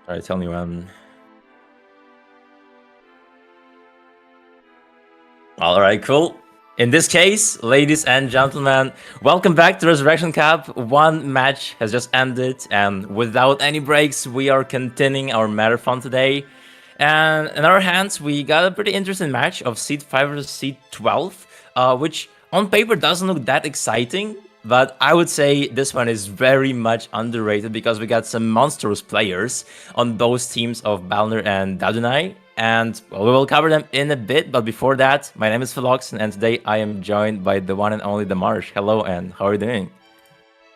All right, tell me when. All right, cool. In this case, ladies and gentlemen, welcome back to Resurrection Cup. One match has just ended, and without any breaks, we are continuing our marathon today. And in our hands, we got a pretty interesting match of Seed 5 versus Seed 12, which on paper doesn't look that exciting, but I would say this one is very much underrated because we got some monstrous players on both teams of balner and Dadunai. And well, we will cover them in a bit, but before that, my name is Philoxen, and today I am joined by the one and only Demarsh. Hello, and how are you doing?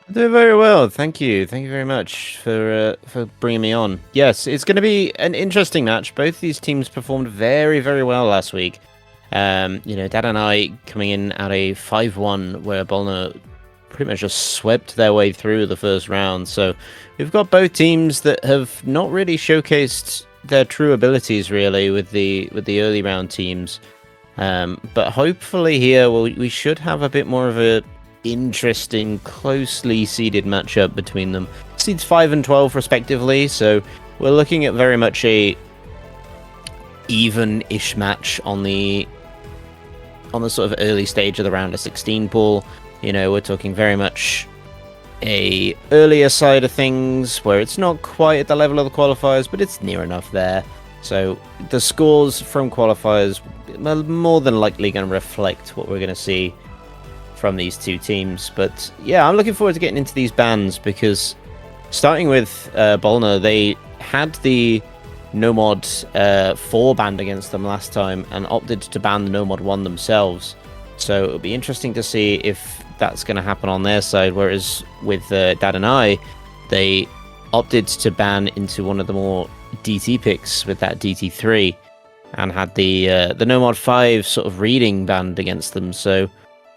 I'm doing very well, thank you. Thank you very much for bringing me on. Yes, it's going to be an interesting match. Both these teams performed very, very well last week. Dadunai coming in at a 5-1, where balner pretty much just swept their way through the first round. So we've got both teams that have not really showcased their true abilities really with the early round teams, but hopefully here we should have a bit more of a interesting, closely seeded matchup between them. Seeds 5 and 12 respectively, so we're looking at very much a even-ish match on the sort of early stage of the round of 16 pool. We're talking very much a earlier side of things where it's not quite at the level of the qualifiers, but it's near enough there. So the scores from qualifiers are more than likely going to reflect what we're going to see from these two teams. But yeah, I'm looking forward to getting into these bans because starting with balner, they had the no mod 4 banned against them last time and opted to ban the no mod 1 themselves. So it'll be interesting to see if that's going to happen on their side, whereas with Dadunai, they opted to ban into one of the more DT picks with that DT3 and had the Nomod 5 sort of reading banned against them. So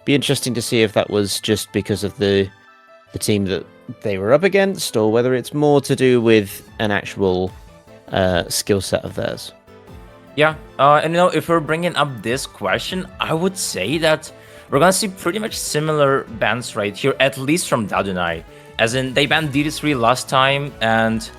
be interesting to see if that was just because of the team that they were up against, or whether it's more to do with an actual skill set of theirs. Yeah, and if we're bringing up this question, I would say that we're gonna see pretty much similar bans right here, at least from Dadunai. As in, they banned DT3 last time, and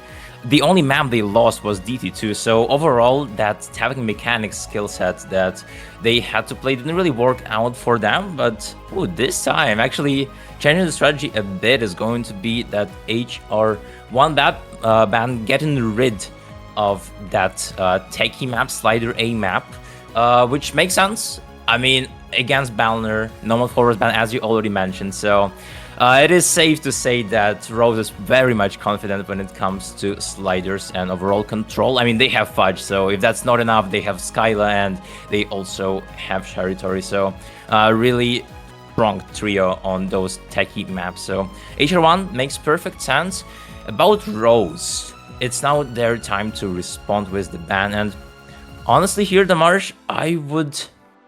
the only map they lost was DT2. So overall, that tapping mechanics skill set that they had to play didn't really work out for them. But this time, actually changing the strategy a bit is going to be that HR1 ban, getting rid of that techie map, Slider A map, which makes sense. I mean, against balner, normal forward ban, as you already mentioned. So it is safe to say that Rose is very much confident when it comes to sliders and overall control. I mean, they have Fudge, so if that's not enough, they have Skyla and they also have Territory. So really strong trio on those techie maps. So HR1 makes perfect sense. About Rose, it's now their time to respond with the ban, and honestly here, Demarsh, I would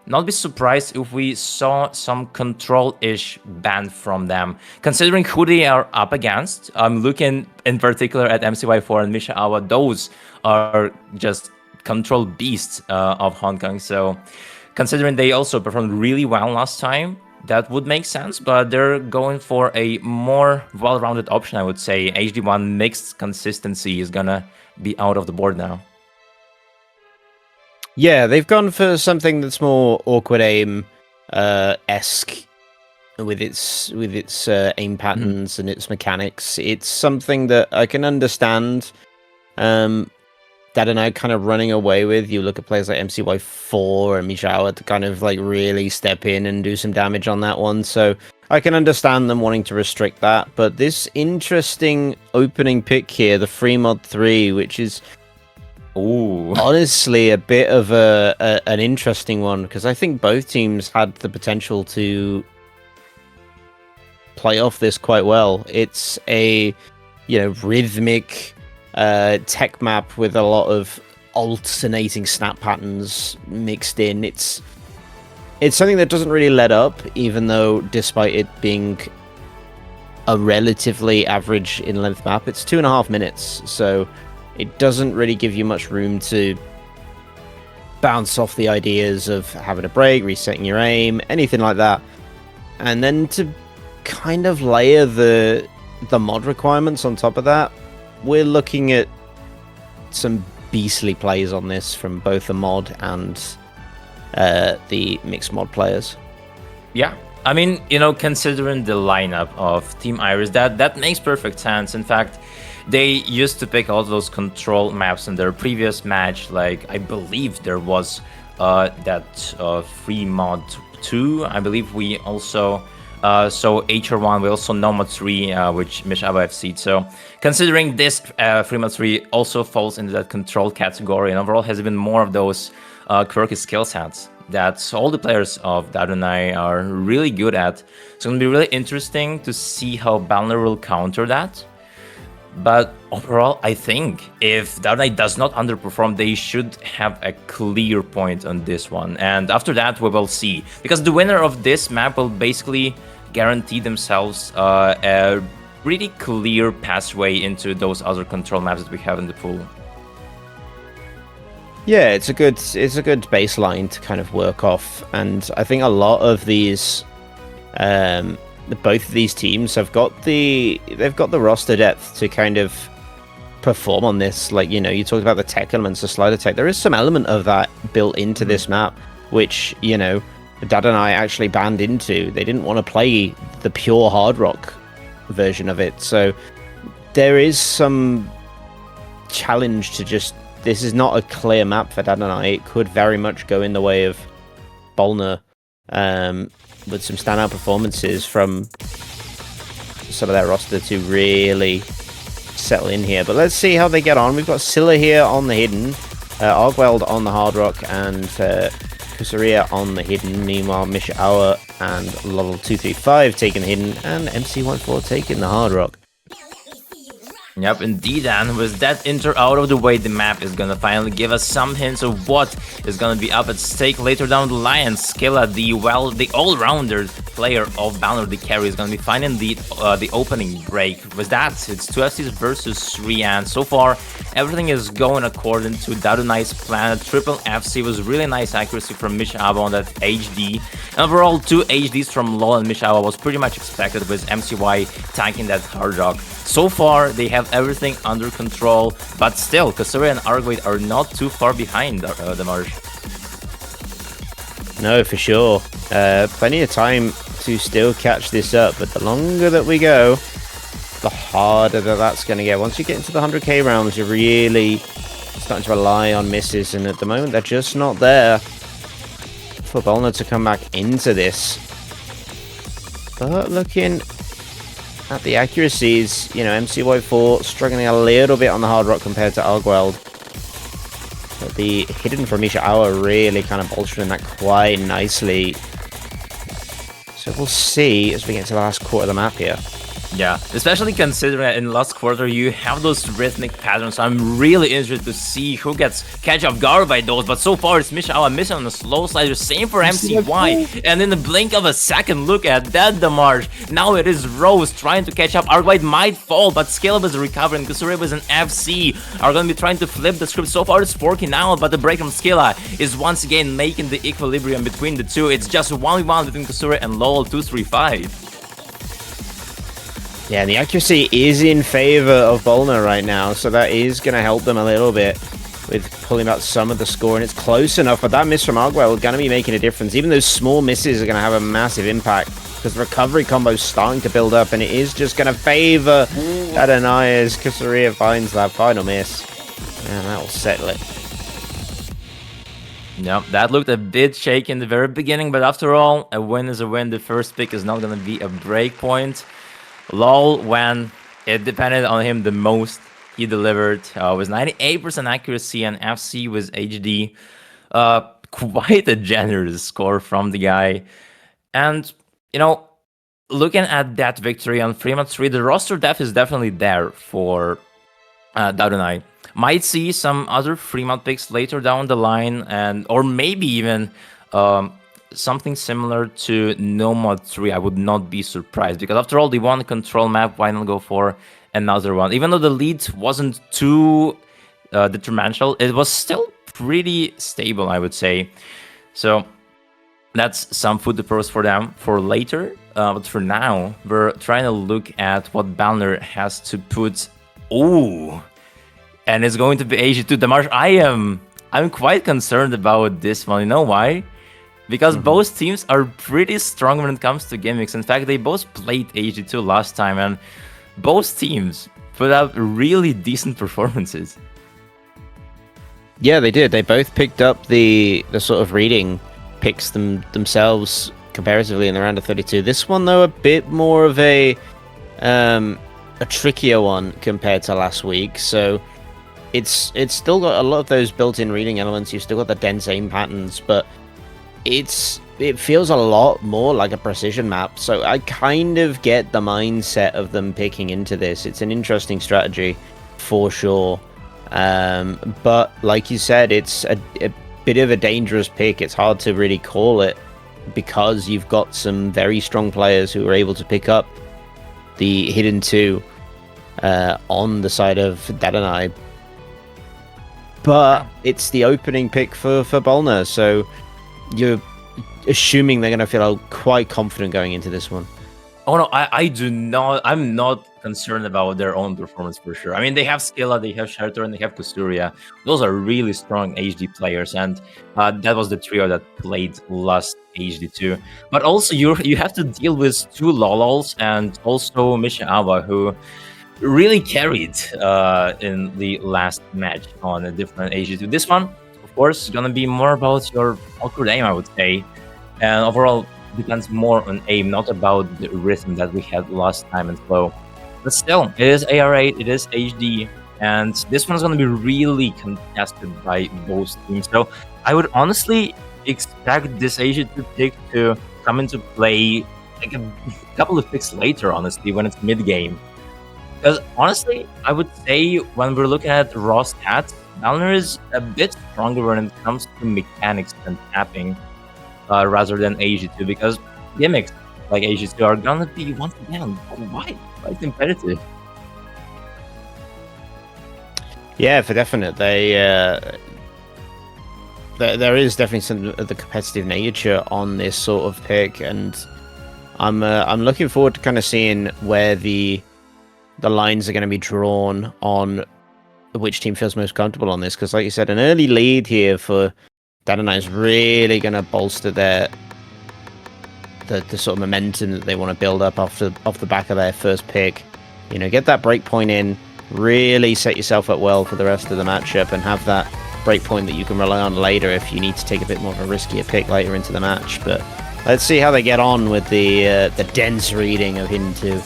not be surprised if we saw some control-ish ban from them, considering who they are up against. I'm looking in particular at MCY4 and Misha Awa. Those are just control beasts of Hong Kong. So considering they also performed really well last time, that would make sense, but they're going for a more well-rounded option, I would say. HD1 mixed consistency is gonna be out of the board now. Yeah, they've gone for something that's more awkward aim esque with its aim patterns and its mechanics. It's something that I can understand. Dadunai kind of running away with. You look at players like MCY4 and Mijawa to kind of like really step in and do some damage on that one. So I can understand them wanting to restrict that. But this interesting opening pick here, the free mod 3, which is honestly a bit of an interesting one, because I think both teams had the potential to play off this quite well. It's a rhythmic tech map with a lot of alternating snap patterns mixed in. It's something that doesn't really let up, even though despite it being a relatively average in length map, it's 2.5 minutes, so it doesn't really give you much room to bounce off the ideas of having a break, resetting your aim, anything like that. And then to kind of layer the mod requirements on top of that, we're looking at some beastly plays on this from both the mod and the mixed mod players. Yeah, I mean, considering the lineup of Team Iris, that makes perfect sense. In fact, they used to pick all those control maps in their previous match. Like, I believe there was that free mod 2. I believe we also so HR1, we also know mod 3, which Mishaba FC. So considering this free mod 3 also falls into that control category, and overall has even more of those quirky skill sets that all the players of Dadunai are really good at. So it's going to be really interesting to see how balner will counter that. But overall, I think if Dadunai does not underperform, they should have a clear point on this one. And after that, we will see. Because the winner of this map will basically guarantee themselves a really clear pathway into those other control maps that we have in the pool. Yeah, it's a good baseline to kind of work off, and I think a lot of these, both of these teams they've got the roster depth to kind of perform on this. Like, you talked about the tech elements, the slider tech. There is some element of that built into this map, which Dadunai actually banned into. They didn't want to play the pure hard rock version of it, so there is some challenge to just. This is not a clear map for Dadunai. It could very much go in the way of balner, with some standout performances from some of their roster to really settle in here. But let's see how they get on. We've got Scylla here on the hidden, Argweld on the hard rock, and Kusaria on the hidden. Meanwhile, Mishawa and Lol235 taking the hidden, and MC14 taking the hard rock. Yep, indeed, and with that intro out of the way, the map is gonna finally give us some hints of what is gonna be up at stake later down the line. Scylla, the all-rounder player of balner, the carry, is gonna be finding the opening break. With that, it's 2 FCs versus 3, and so far, everything is going according to Dadunai's plan. Triple FC was really nice accuracy from Mishawa on that HD. And overall, 2 HDs from LoL and Mishawa was pretty much expected, with MCY tanking that hard rock. So far, they have everything under control, but still, Kusaria and Argweld are not too far behind the Marsh. No, for sure. Plenty of time to still catch this up, but the longer that we go, the harder that's going to get. Once you get into the 100k rounds, you're really starting to rely on misses, and at the moment, they're just not there for balner to come back into this. But looking at the accuracies, MC White4 struggling a little bit on the hard rock compared to Argweld. But the hidden from Mishawa really kind of bolstering that quite nicely. So we'll see as we get to the last quarter of the map here. Yeah, especially considering that in the last quarter you have those rhythmic patterns. I'm really interested to see who gets catch off guard by those, but so far it's Mishawa missing on the slow slider, same for MCY, and in the blink of a second, look at that Demarge. Now it is Rose trying to catch up. Argweld might fall, but Scaleb is recovering. Kusaria is an FC are going to be trying to flip the script. So far it's working out, but the break from Scylla is once again making the equilibrium between the two. It's just 1v1 between Kusaria and Lol235. Yeah, the accuracy is in favor of balner right now, so that is going to help them a little bit with pulling out some of the score, and it's close enough, but that miss from Argweld is going to be making a difference. Even those small misses are going to have a massive impact, because the recovery combo is starting to build up, and it is just going to favor Dadunai as Kusaria finds that final miss, and that will settle it. Yep, that looked a bit shaky in the very beginning, but after all, a win is a win. The first pick is not going to be a break point. LoL, when it depended on him the most, he delivered with 98% accuracy, and FC with HD. Quite a generous score from the guy. And, looking at that victory on Fremont 3, the roster depth is definitely there for Dadunai. Might see some other Fremont picks later down the line, or maybe even something similar to Nomad 3. I would not be surprised, because after all, they won the control map. Why not go for another one? Even though the lead wasn't too detrimental, it was still pretty stable, I would say. So that's some food to purse for them for later. But for now, we're trying to look at what balner has to put. Ooh, and it's going to be AG2. Damash, I'm quite concerned about this one. You know why? Because both teams are pretty strong when it comes to gimmicks. In fact, they both played AG2 last time, and both teams put out really decent performances. Yeah, they did. They both picked up the sort of reading picks themselves comparatively in the round of 32. This one, though, a bit more of a trickier one compared to last week. So it's still got a lot of those built-in reading elements. You've still got the dense aim patterns, but it feels a lot more like a precision map. So I kind of get the mindset of them picking into this. It's an interesting strategy for sure. But like you said, it's a bit of a dangerous pick. It's hard to really call it because you've got some very strong players who are able to pick up the hidden 2 on the side of Dadunai. But it's the opening pick for balner, so you're assuming they're going to feel quite confident going into this one. Oh no, I do not. I'm not concerned about their own performance for sure. I mean, they have Skilla, they have Shelter, and they have Kusturia. Those are really strong HD players, and that was the trio that played last HD2. But also, you have to deal with 2 Lolols and also Mishiawa, who really carried in the last match on a different HD2. This one, of course, is gonna be more about your Codename, I would say, and overall depends more on aim, not about the rhythm that we had last time and flow. But still, it is AR8, it is HD, and this one's going to be really contested by both teams. So I would honestly expect this AG2 pick to come into play like a couple of picks later, honestly, when it's mid-game. Because honestly, I would say when we're looking at raw stats, balner is a bit stronger when it comes to mechanics and tapping. Rather than AG2, because gimmicks like AG2 are gonna be once again quite competitive. Yeah, for definite. There is definitely some of the competitive nature on this sort of pick, and I'm looking forward to kind of seeing where the lines are going to be drawn on which team feels most comfortable on this. Because, like you said, an early lead here for Dadunai is really going to bolster the sort of momentum that they want to build up off the back of their first pick. You know, get that break point in, really set yourself up well for the rest of the matchup, and have that break point that you can rely on later if you need to take a bit more of a riskier pick later into the match. But let's see how they get on with the dense reading of hidden 2.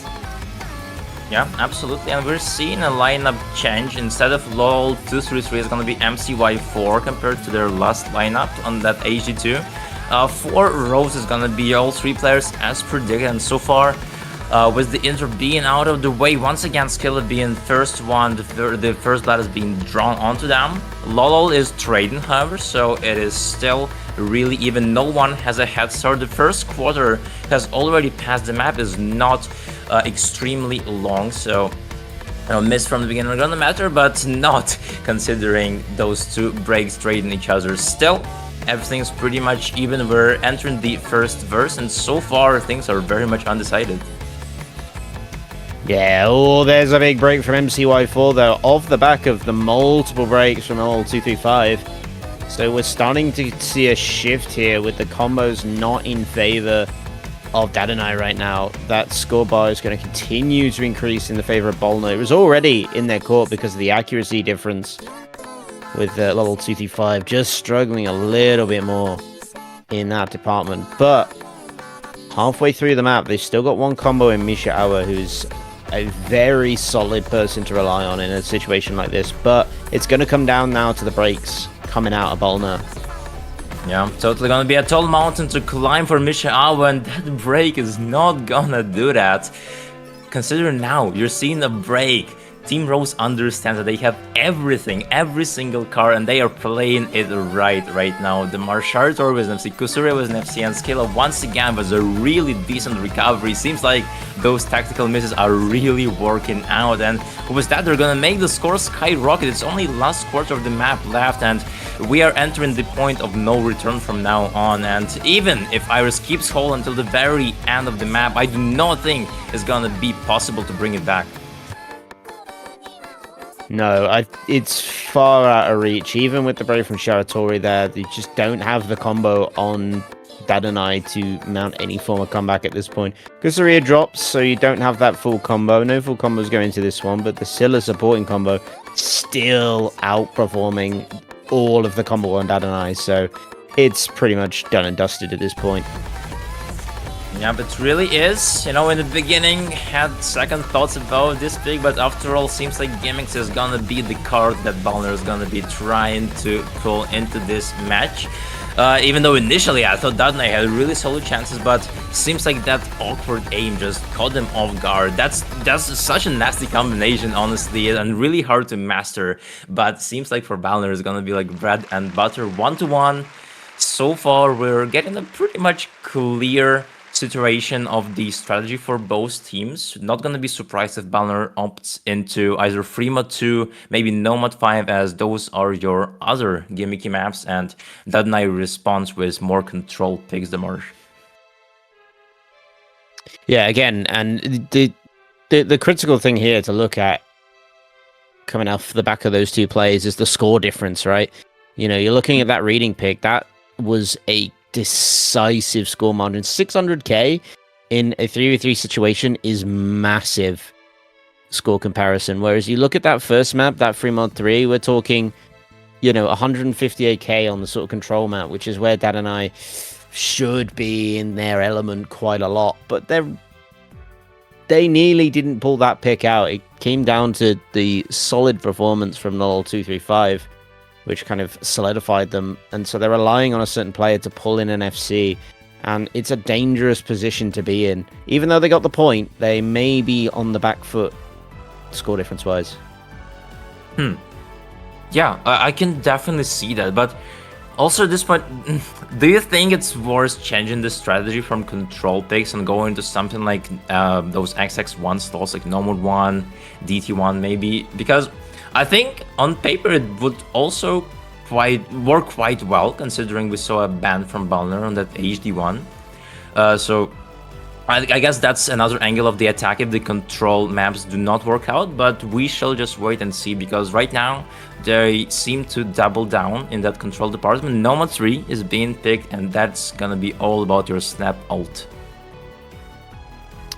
Yeah, absolutely. And we're seeing a lineup change. Instead of LOL 233 is going to be MCY4 compared to their last lineup on that AG2. 4 rows is going to be all 3 players as predicted. And so far, with the Inter being out of the way, once again, Skilla being first one, the first blood is being drawn onto them. LOL is trading, however, so it is still really even. No one has a head start. The first quarter has already passed. The map is not extremely long, so miss from the beginning are gonna matter, but not considering those 2 breaks trading each other. Still, everything's pretty much even. We're entering the first verse, and so far things are very much undecided. Yeah, oh, there's a big break from MCY4 though, off the back of the multiple breaks from All235. So we're starting to see a shift here with the combos not in favor of Dadunai right now. That score bar is going to continue to increase in the favor of balner. It was already in their court because of the accuracy difference with level 235, just struggling a little bit more in that department. But halfway through the map, they've still got 1 combo in Mishiawa, who's a very solid person to rely on in a situation like this. But it's going to come down now to the breaks coming out of balner. Yeah, totally gonna be a tall mountain to climb for Mishiawa, and that break is not gonna do that. Consider now, you're seeing a break. Team Rose understands that they have everything, every single car, and they are playing it right now. The Marshard was an FC, Kusuria was an FC, and Skilla once again was a really decent recovery. Seems like those tactical misses are really working out, and with that they're gonna make the score skyrocket. It's only last quarter of the map left, and we are entering the point of no return from now on. And even if Iris keeps hold until the very end of the map, I do not think it's gonna be possible to bring it back. No, it's far out of reach. Even with the Brave from Sharatori there, they just don't have the combo on Dadunai to mount any form of comeback at this point. Kusaria drops, so you don't have that full combo. No full combos going into this one, but the Scylla supporting combo still outperforming all of the combo on Dadunai, so it's pretty much done and dusted at this point. Yeah, it really is. You know, in the beginning, had second thoughts about this pick, but after all, seems like Gimmicks is gonna be the card that balner is gonna be trying to pull into this match. Even though initially I thought Dadunai had really solid chances, but seems like that awkward aim just caught them off guard. That's such a nasty combination, honestly, and really hard to master. But seems like for balner it's gonna be like bread and butter 1-to-1. So far, we're getting a pretty much clear situation of the strategy for both teams. Not gonna be surprised if balner opts into either free mod 2, maybe no mod 5, as those are your other gimmicky maps, and Dadunai responds with more control picks the marsh. Yeah, again, and the critical thing here to look at coming off the back of those two plays is the score difference, right? You know, you're looking at that reading pick, that was a decisive score margin. 600k in a 3v3 situation is massive score comparison. Whereas you look at that first map, that free mod 3, we're talking, you know, 158k on the sort of control map, which is where Dadunai should be in their element quite a lot. But they nearly didn't pull that pick out. It came down to the solid performance from LOL235, which kind of solidified them. And so they're relying on a certain player to pull in an FC. And it's a dangerous position to be in. Even though they got the point, they may be on the back foot score difference-wise. Yeah, I can definitely see that. But also at this point, do you think it's worth changing the strategy from control picks and going to something like those XX1 slots, like Nomad 1, DT1 maybe? Because I think on paper it would also work quite well, considering we saw a ban from balner on that HD1. So I guess that's another angle of the attack if the control maps do not work out, but we shall just wait and see, because right now they seem to double down in that control department. Nomad 3 is being picked, and that's gonna be all about your snap ult.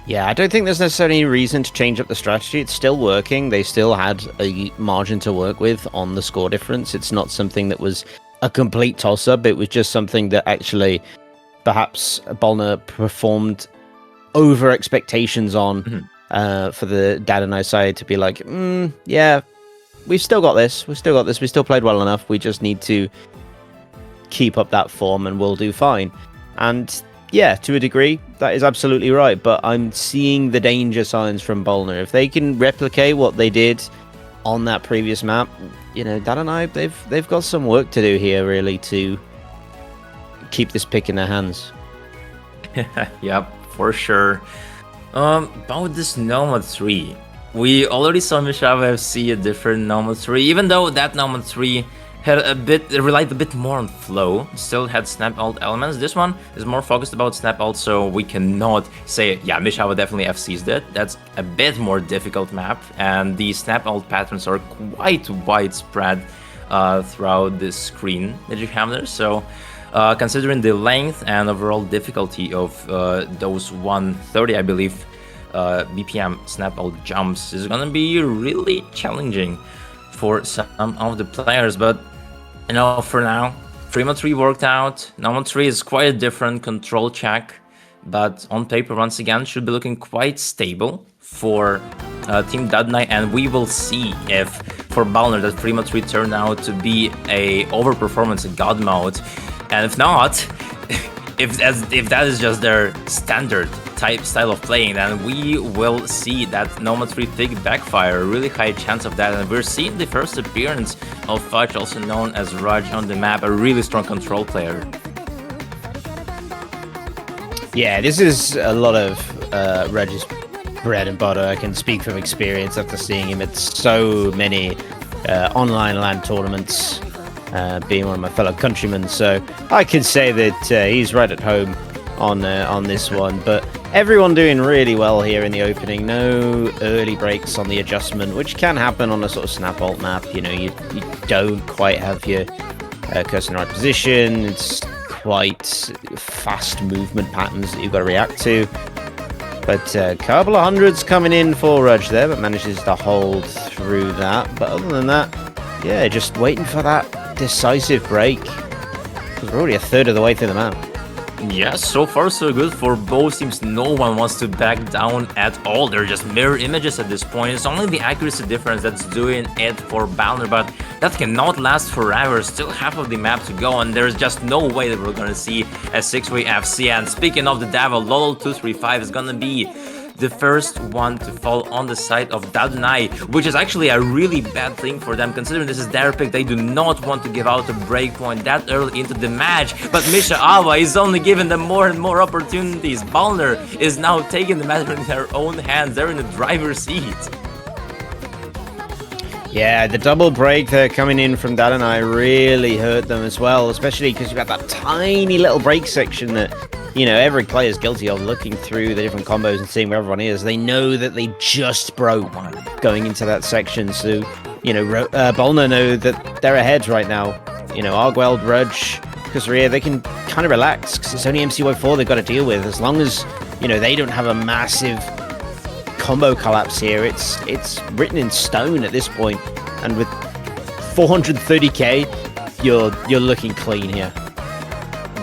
Yeah, I don't think there's necessarily any reason to change up the strategy. It's still working. They still had a margin to work with on the score difference. It's not something that was a complete toss-up. It was just something that actually perhaps balner performed over expectations on for the Dadunai side to be like, yeah, we've still got this. We still played well enough. We just need to keep up that form and we'll do fine. And yeah, to a degree, that is absolutely right. But I'm seeing the danger signs from balner. If they can replicate what they did on that previous map, you know, Dadunai, they've got some work to do here, really, to keep this pick in their hands. Yep, for sure. About this Nomad 3, we already saw Mishava FC a different Nomad 3, even though that Nomad 3 had relied a bit more on flow, still had snap ult elements. This one is more focused about snap ult, so we cannot say, yeah, Mishava definitely FCs that. That's a bit more difficult map, and the snap ult patterns are quite widespread throughout the screen that you have there. So considering the length and overall difficulty of those 130, I believe, BPM snap ult jumps is gonna be really challenging for some of the players. But you know, for now, free mod 3 worked out. Nomad 3 is quite a different control check, but on paper, once again, should be looking quite stable for Team Dadunai, and we will see if for balner that free mod 3 turned out to be a overperformance in god mode. And if not, if that is just their standard style of playing, then we will see that Nomad 3 pick backfire. A really high chance of that, and we're seeing the first appearance of Fudge, also known as Raj, on the map, a really strong control player. Yeah, this is a lot of Raj's bread and butter. I can speak from experience after seeing him at so many online LAN tournaments, being one of my fellow countrymen, so I can say that he's right at home on this one. But Everyone doing really well here in the opening. No early breaks on the adjustment, which can happen on a sort of snap alt map. You know, you don't quite have your cursor in the right position. It's quite fast movement patterns that you've got to react to. But a couple of hundreds coming in for Rudge there, but manages to hold through that. But other than that, yeah, just waiting for that decisive break. Because we're already a third of the way through the map. Yeah, so far so good for both teams. No one wants to back down at all. They're just mirror images at this point. It's only the accuracy difference that's doing it for balner, but that cannot last forever. Still half of the map to go, and there's just no way that we're gonna see a 6-way FC. And speaking of the devil, Lolo235 is gonna be the first one to fall on the side of Dadunai, which is actually a really bad thing for them, considering this is their pick. They do not want to give out a breakpoint that early into the match, but Misha Awa is only giving them more and more opportunities. Balner is now taking the matter in their own hands. They're in the driver's seat. Yeah, the double break there coming in from Dadunai really hurt them as well, especially because you've got that tiny little break section that, you know, every player is guilty of, looking through the different combos and seeing where everyone is. They know that they just broke going into that section. So, you know, Balner know that they're ahead right now. You know, Argueld, Rudge, Kusaria, they can kind of relax because it's only MCY4 they've got to deal with. As long as, you know, they don't have a massive combo collapse here, it's written in stone at this point. And with 430k, you're looking clean here.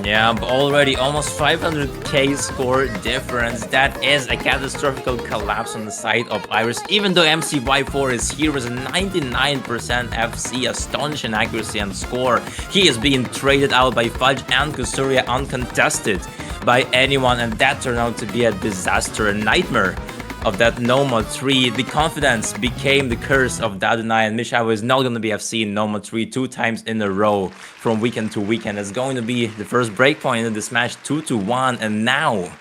Yeah, but already almost 500k score difference. That is a catastrophical collapse on the side of Iris. Even though MCY4 is here with a 99% FC, astonishing accuracy and score, he is being traded out by Fudge and Kusuria uncontested by anyone, and that turned out to be a disaster, a nightmare of that Noma 3. The confidence became the curse of Dadunai, and Mishawa is not going to be FC in Noma 3 2 times in a row from weekend to weekend. It's going to be the first breakpoint in this match, 2-1, and now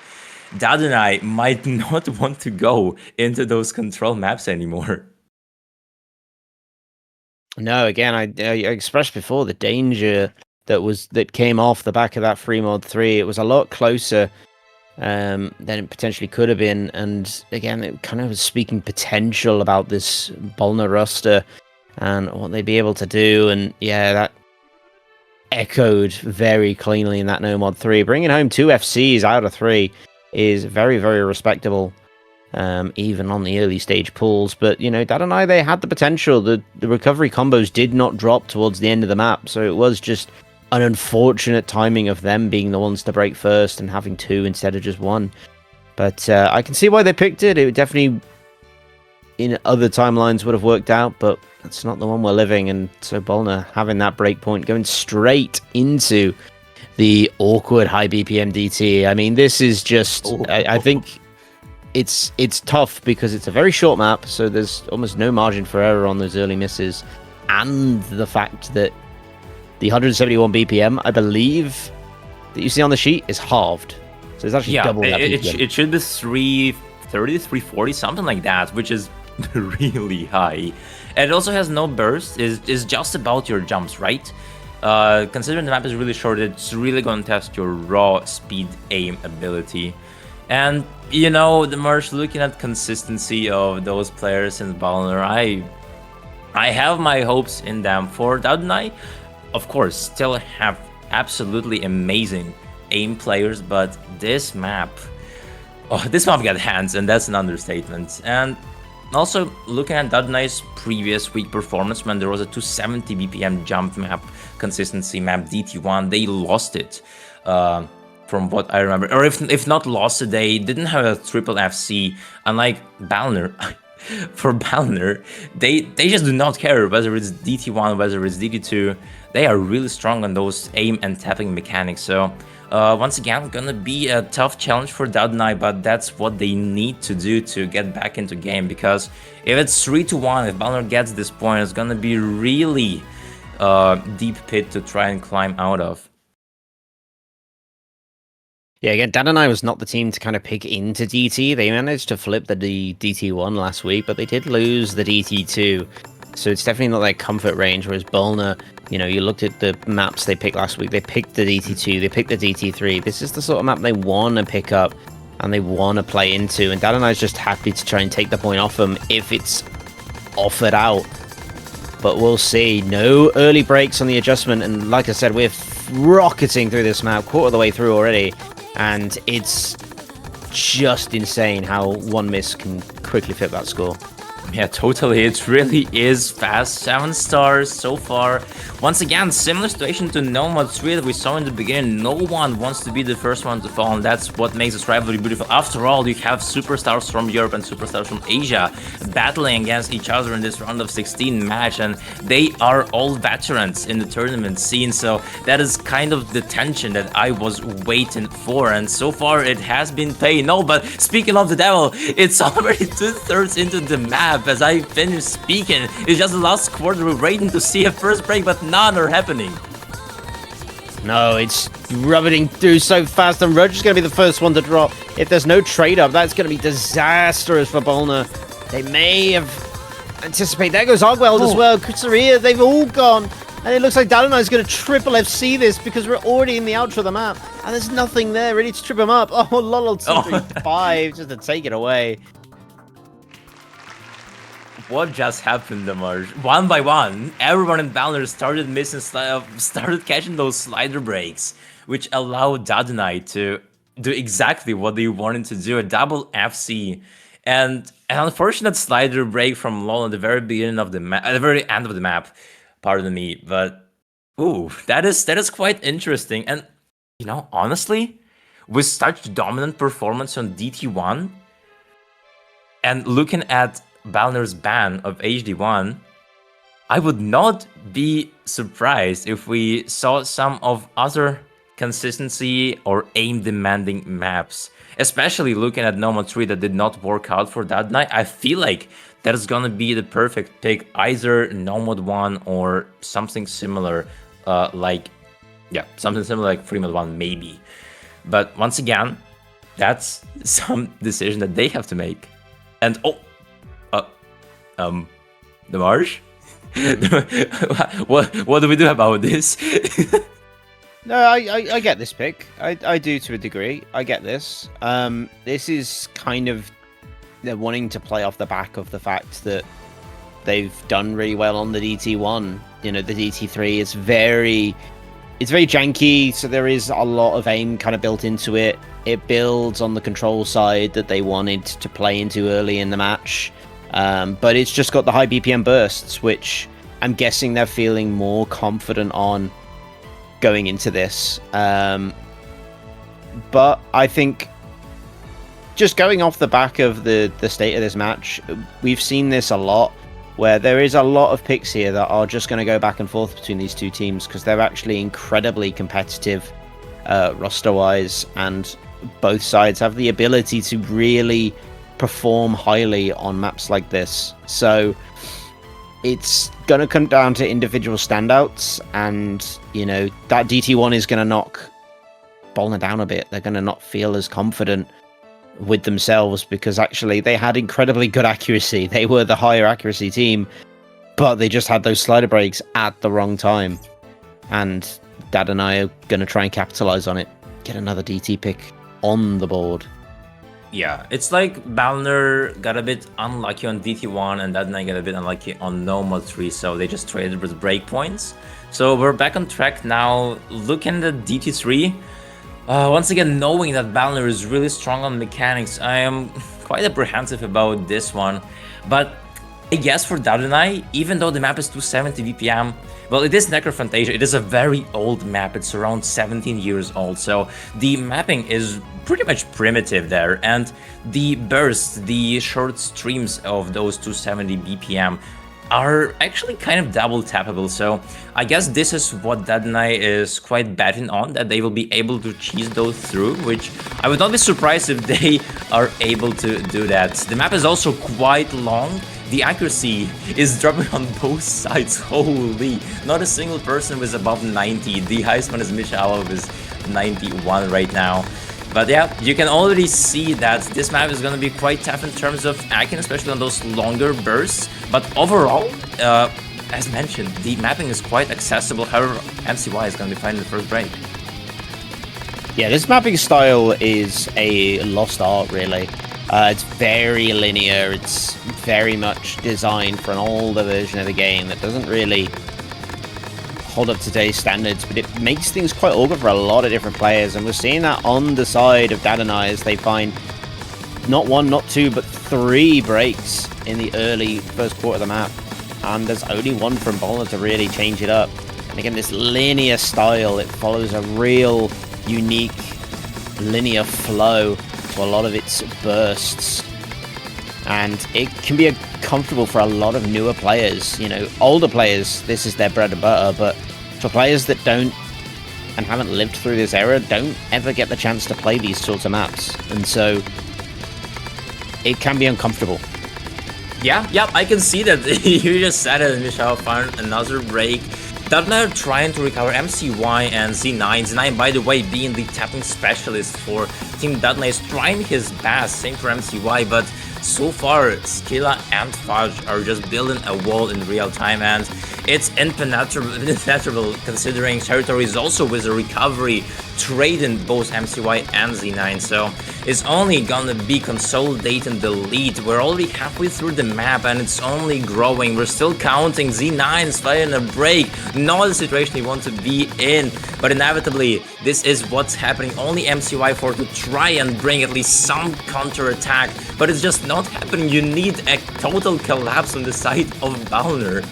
Dadunai might not want to go into those control maps anymore. No, again, I expressed before the danger that came off the back of that free mod 3. It was a lot closer than it potentially could have been, and again, it kind of was speaking potential about this Balner roster and what they'd be able to do, and yeah, that echoed very cleanly in that No Mod 3. Bringing home 2 FCs out of 3 is very, very respectable, even on the early stage pools. But, you know, Dadunai, they had the potential. The recovery combos did not drop towards the end of the map, so it was just an unfortunate timing of them being the ones to break first and having 2 instead of just 1. But I can see why they picked it. It definitely, in other timelines, would have worked out, but that's not the one we're living. And so Balner having that break point, going straight into the awkward high BPM DT. I mean, this is just, I think it's tough because it's a very short map, so there's almost no margin for error on those early misses. And the fact that the 171 BPM, I believe, that you see on the sheet is halved. So it's actually double that BPM. It should be 330, 340, something like that, which is really high. And it also has no burst. It's just about your jumps, right? Considering the map is really short, it's really going to test your raw speed aim ability. And, you know, the Marsh, looking at consistency of those players in Balner, I have my hopes in them. For Dadunai, of course, still have absolutely amazing aim players, but this map got hands, and that's an understatement. And also, looking at Dadunai's previous week performance, when there was a 270 BPM jump map, consistency map, DT1, they lost it, from what I remember. Or if not lost it, they didn't have a triple FC, unlike Balner. For Balner, they just do not care whether it's DT1, whether it's DT2. They are really strong on those aim and tapping mechanics. So once again, gonna be a tough challenge for Dadunai, but that's what they need to do to get back into game. Because if it's 3-1, if Balner gets this point, it's gonna be really deep pit to try and climb out of. Yeah, again, Dadunai was not the team to kind of pick into DT. They managed to flip the DT1 last week, but they did lose the DT2. So it's definitely not their comfort range, whereas Balner, you know, you looked at the maps they picked last week, they picked the DT2, they picked the DT3. This is the sort of map they want to pick up and they want to play into, and Dadunai's just happy to try and take the point off them if it's offered out. But we'll see. No early breaks on the adjustment, and like I said, we're rocketing through this map, quarter of the way through already, and it's just insane how one miss can quickly flip that score. Yeah, totally. It really is fast. 7 stars so far. Once again, similar situation to Nomad 3 that we saw in the beginning. No one wants to be the first one to fall, and that's what makes this rivalry beautiful. After all, you have superstars from Europe and superstars from Asia battling against each other in this round of 16 match, and they are all veterans in the tournament scene, so that is kind of the tension that I was waiting for, and so far it has been paying. No, but speaking of the devil, it's already 2/3 into the map. As I finish speaking, it's just the last quarter. We're waiting to see a first break, but none are happening. No, it's rubbing through so fast, and Roger's going to be the first one to drop. If there's no trade-up, that's going to be disastrous for Balner. They may have anticipated. There goes Ogweld as well. Kutsaria, they've all gone. And it looks like Dadunai is going to triple FC this because we're already in the outro of the map. And there's nothing there ready to trip him up. Oh, lol, 2-3-5 just to take it away. What just happened, Damar? One by one, everyone in Balner started missing, started catching those slider breaks, which allowed Dadunai to do exactly what they wanted to do, a double FC. And an unfortunate slider break from LoL at the very beginning of the map, at the very end of the map, pardon me, but ooh, that is quite interesting. And you know, honestly, with such dominant performance on DT1, and looking at Balner's ban of HD1, I would not be surprised if we saw some of other consistency or aim demanding maps, especially looking at Nomad 3 that did not work out for Dadunai. I feel like that is gonna be the perfect pick, either Nomad 1 or something similar, something similar like Fremont 1 maybe. But once again, that's some decision that they have to make. And the Marsh? what do we do about this? No, I get this pick. I do to a degree. I get this. This is kind of they're wanting to play off the back of the fact that they've done really well on the DT1. You know, the DT3 is very janky, so there is a lot of aim kind of built into it. It builds on the control side that they wanted to play into early in the match. But it's just got the high BPM bursts, which I'm guessing they're feeling more confident on going into this. But I think just going off the back of the state of this match, we've seen this a lot, where there is a lot of picks here that are just going to go back and forth between these two teams because they're actually incredibly competitive roster-wise, and both sides have the ability to really perform highly on maps like this. So it's going to come down to individual standouts, and you know that DT1 is going to knock Balner down a bit. They're going to not feel as confident with themselves because actually they had incredibly good accuracy. They were the higher accuracy team, but they just had those slider breaks at the wrong time, and Dadunai are going to try and capitalize on it, get another DT pick on the board. Yeah, it's like Balner got a bit unlucky on DT1 and Dadunai got a bit unlucky on Nomad 3, so they just traded with breakpoints. So we're back on track now, looking at DT3. Once again, knowing that Balner is really strong on mechanics, I am quite apprehensive about this one. But I guess for Dadunai, even though the map is 270 BPM, well, it is Necrophantasia, it is a very old map, it's around 17 years old, so the mapping is pretty much primitive there, and the bursts, the short streams of those 270 BPM are actually kind of double tappable, so I guess this is what Dadunai is quite betting on, that they will be able to cheese those through, which I would not be surprised if they are able to do that. The map is also quite long. The accuracy is dropping on both sides. Holy, not a single person was above 90. The highest one is Michalo with 91 right now. But yeah, you can already see that this map is going to be quite tough in terms of hacking, especially on those longer bursts. But overall, as mentioned, the mapping is quite accessible. However, MCY is going to be finding the first break. Yeah, this mapping style is a lost art, really. It's very linear. It's very much designed for an older version of the game that doesn't really hold up to today's standards, but it makes things quite awkward for a lot of different players, and we're seeing that on the side of Dadunai as they find not one, not two, but 3 breaks in the early first quarter of the map, and there's only one from balner to really change it up. And again, this linear style, it follows a real unique linear flow to a lot of its bursts, and it can be comfortable for a lot of newer players. You know, older players, this is their bread and butter, but for players that don't and haven't lived through this era, don't ever get the chance to play these sorts of maps, and so it can be uncomfortable. Yeah, I can see that. You just said it, Michelle found another break. Dadunai are trying to recover MCY and Z9. Z9, by the way, being the tapping specialist for Team Dadunai, is trying his best, same for MCY, but so far, Skilla and Fudge are just building a wall in real time, and it's impenetrable considering Territory is also with a recovery trading both MCY and Z9, so it's only gonna be consolidating the lead. We're already halfway through the map and it's only growing. We're still counting. Z9 is fighting a break, not the situation you want to be in, but inevitably this is what's happening. Only MCY4 to try and bring at least some counter attack, but it's just not happening. You need a total collapse on the side of balner.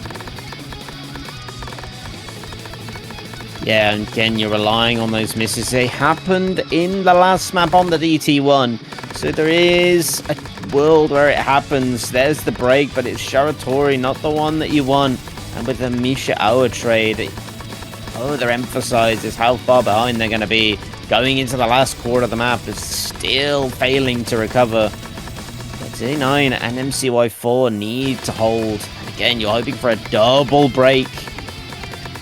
Yeah, and again, you're relying on those misses. They happened in the last map on the DT1, so there is a world where it happens. There's the break, but it's Sharatori, not the one that you want. And with the Misha Hour trade, they're emphasizes how far behind they're going to be. Going into the last quarter of the map is still failing to recover. But Z9 and MCY4 need to hold. Again, you're hoping for a double break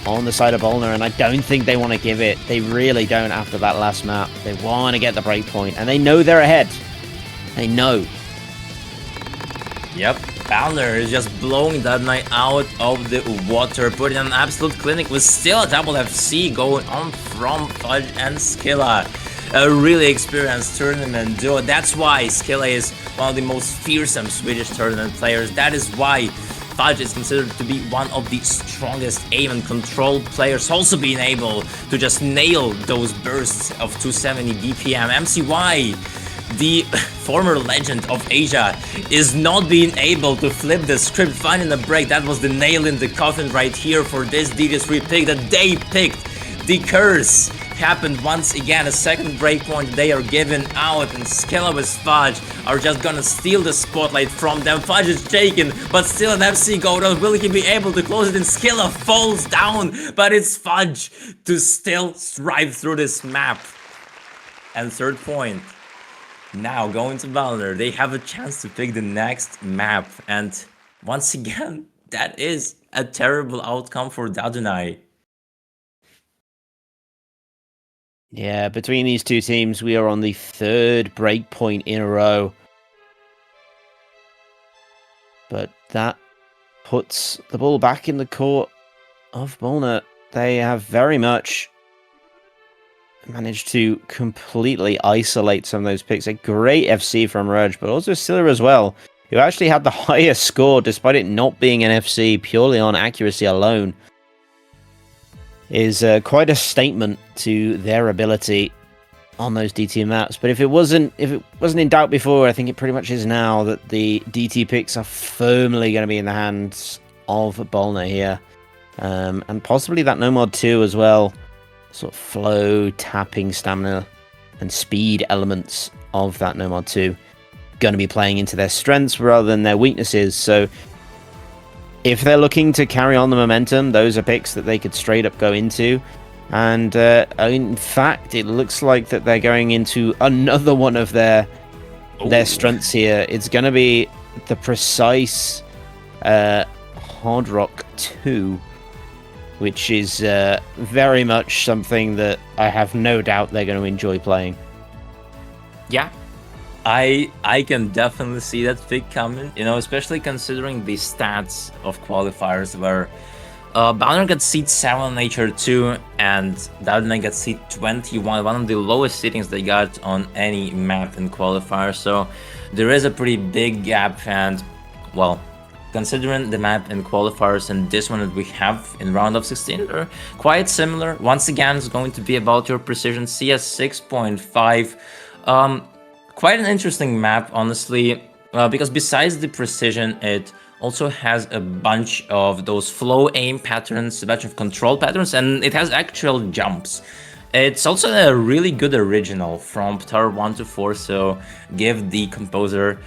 on the side of balner, and I don't think they want to give it. They really don't after that last map. They want to get the break point, and they know they're ahead. They know. Yep, balner is just blowing Dadunai out of the water, putting an absolute clinic with still a double FC going on from Fudge and Skilla. A really experienced tournament duo. That's why Skilla is one of the most fearsome Swedish tournament players. That is why Fudge is considered to be one of the strongest aim and control players, also being able to just nail those bursts of 270 BPM. MCY, the former legend of Asia, is not being able to flip the script, finding a break. That was the nail in the coffin right here for this DD3 pick that they picked. The curse happened once again. A second breakpoint they are giving out, and Skilla with Fudge are just gonna steal the spotlight from them. Fudge is shaken, but still an FC go down. Will he be able to close it? And Skilla falls down, but it's Fudge to still strive through this map. And third point, now going to balner. They have a chance to pick the next map, and once again, that is a terrible outcome for Dadunai. Yeah, between these two teams, we are on the 3rd breakpoint in a row. But that puts the ball back in the court of balner. They have very much managed to completely isolate some of those picks. A great FC from Rudge, but also Silla as well, who actually had the highest score despite it not being an FC purely on accuracy alone. Is quite a statement to their ability on those DT maps. But if it wasn't in doubt before, I think it pretty much is now that the DT picks are firmly going to be in the hands of balner here, and possibly that No Mod 2 as well. Sort of flow, tapping, stamina, and speed elements of that No Mod 2 going to be playing into their strengths rather than their weaknesses. So if they're looking to carry on the momentum, those are picks that they could straight up go into. And in fact, it looks like that they're going into another one of their strengths here. It's going to be the precise Hard Rock 2, which is very much something that I have no doubt they're going to enjoy playing. Yeah, I can definitely see that pick coming, you know, especially considering the stats of qualifiers where Balner gets seed 7 on HR2, and Dadunai gets seed 21, one of the lowest seedings they got on any map in qualifier. So there is a pretty big gap, and well, considering the map in qualifiers and this one that we have in round of 16, they're quite similar. Once again, it's going to be about your precision. CS 6.5. Quite an interesting map, honestly, because besides the precision, it also has a bunch of those flow aim patterns, a bunch of control patterns, and it has actual jumps. It's also a really good original from Tower 1 to 4, so give the composer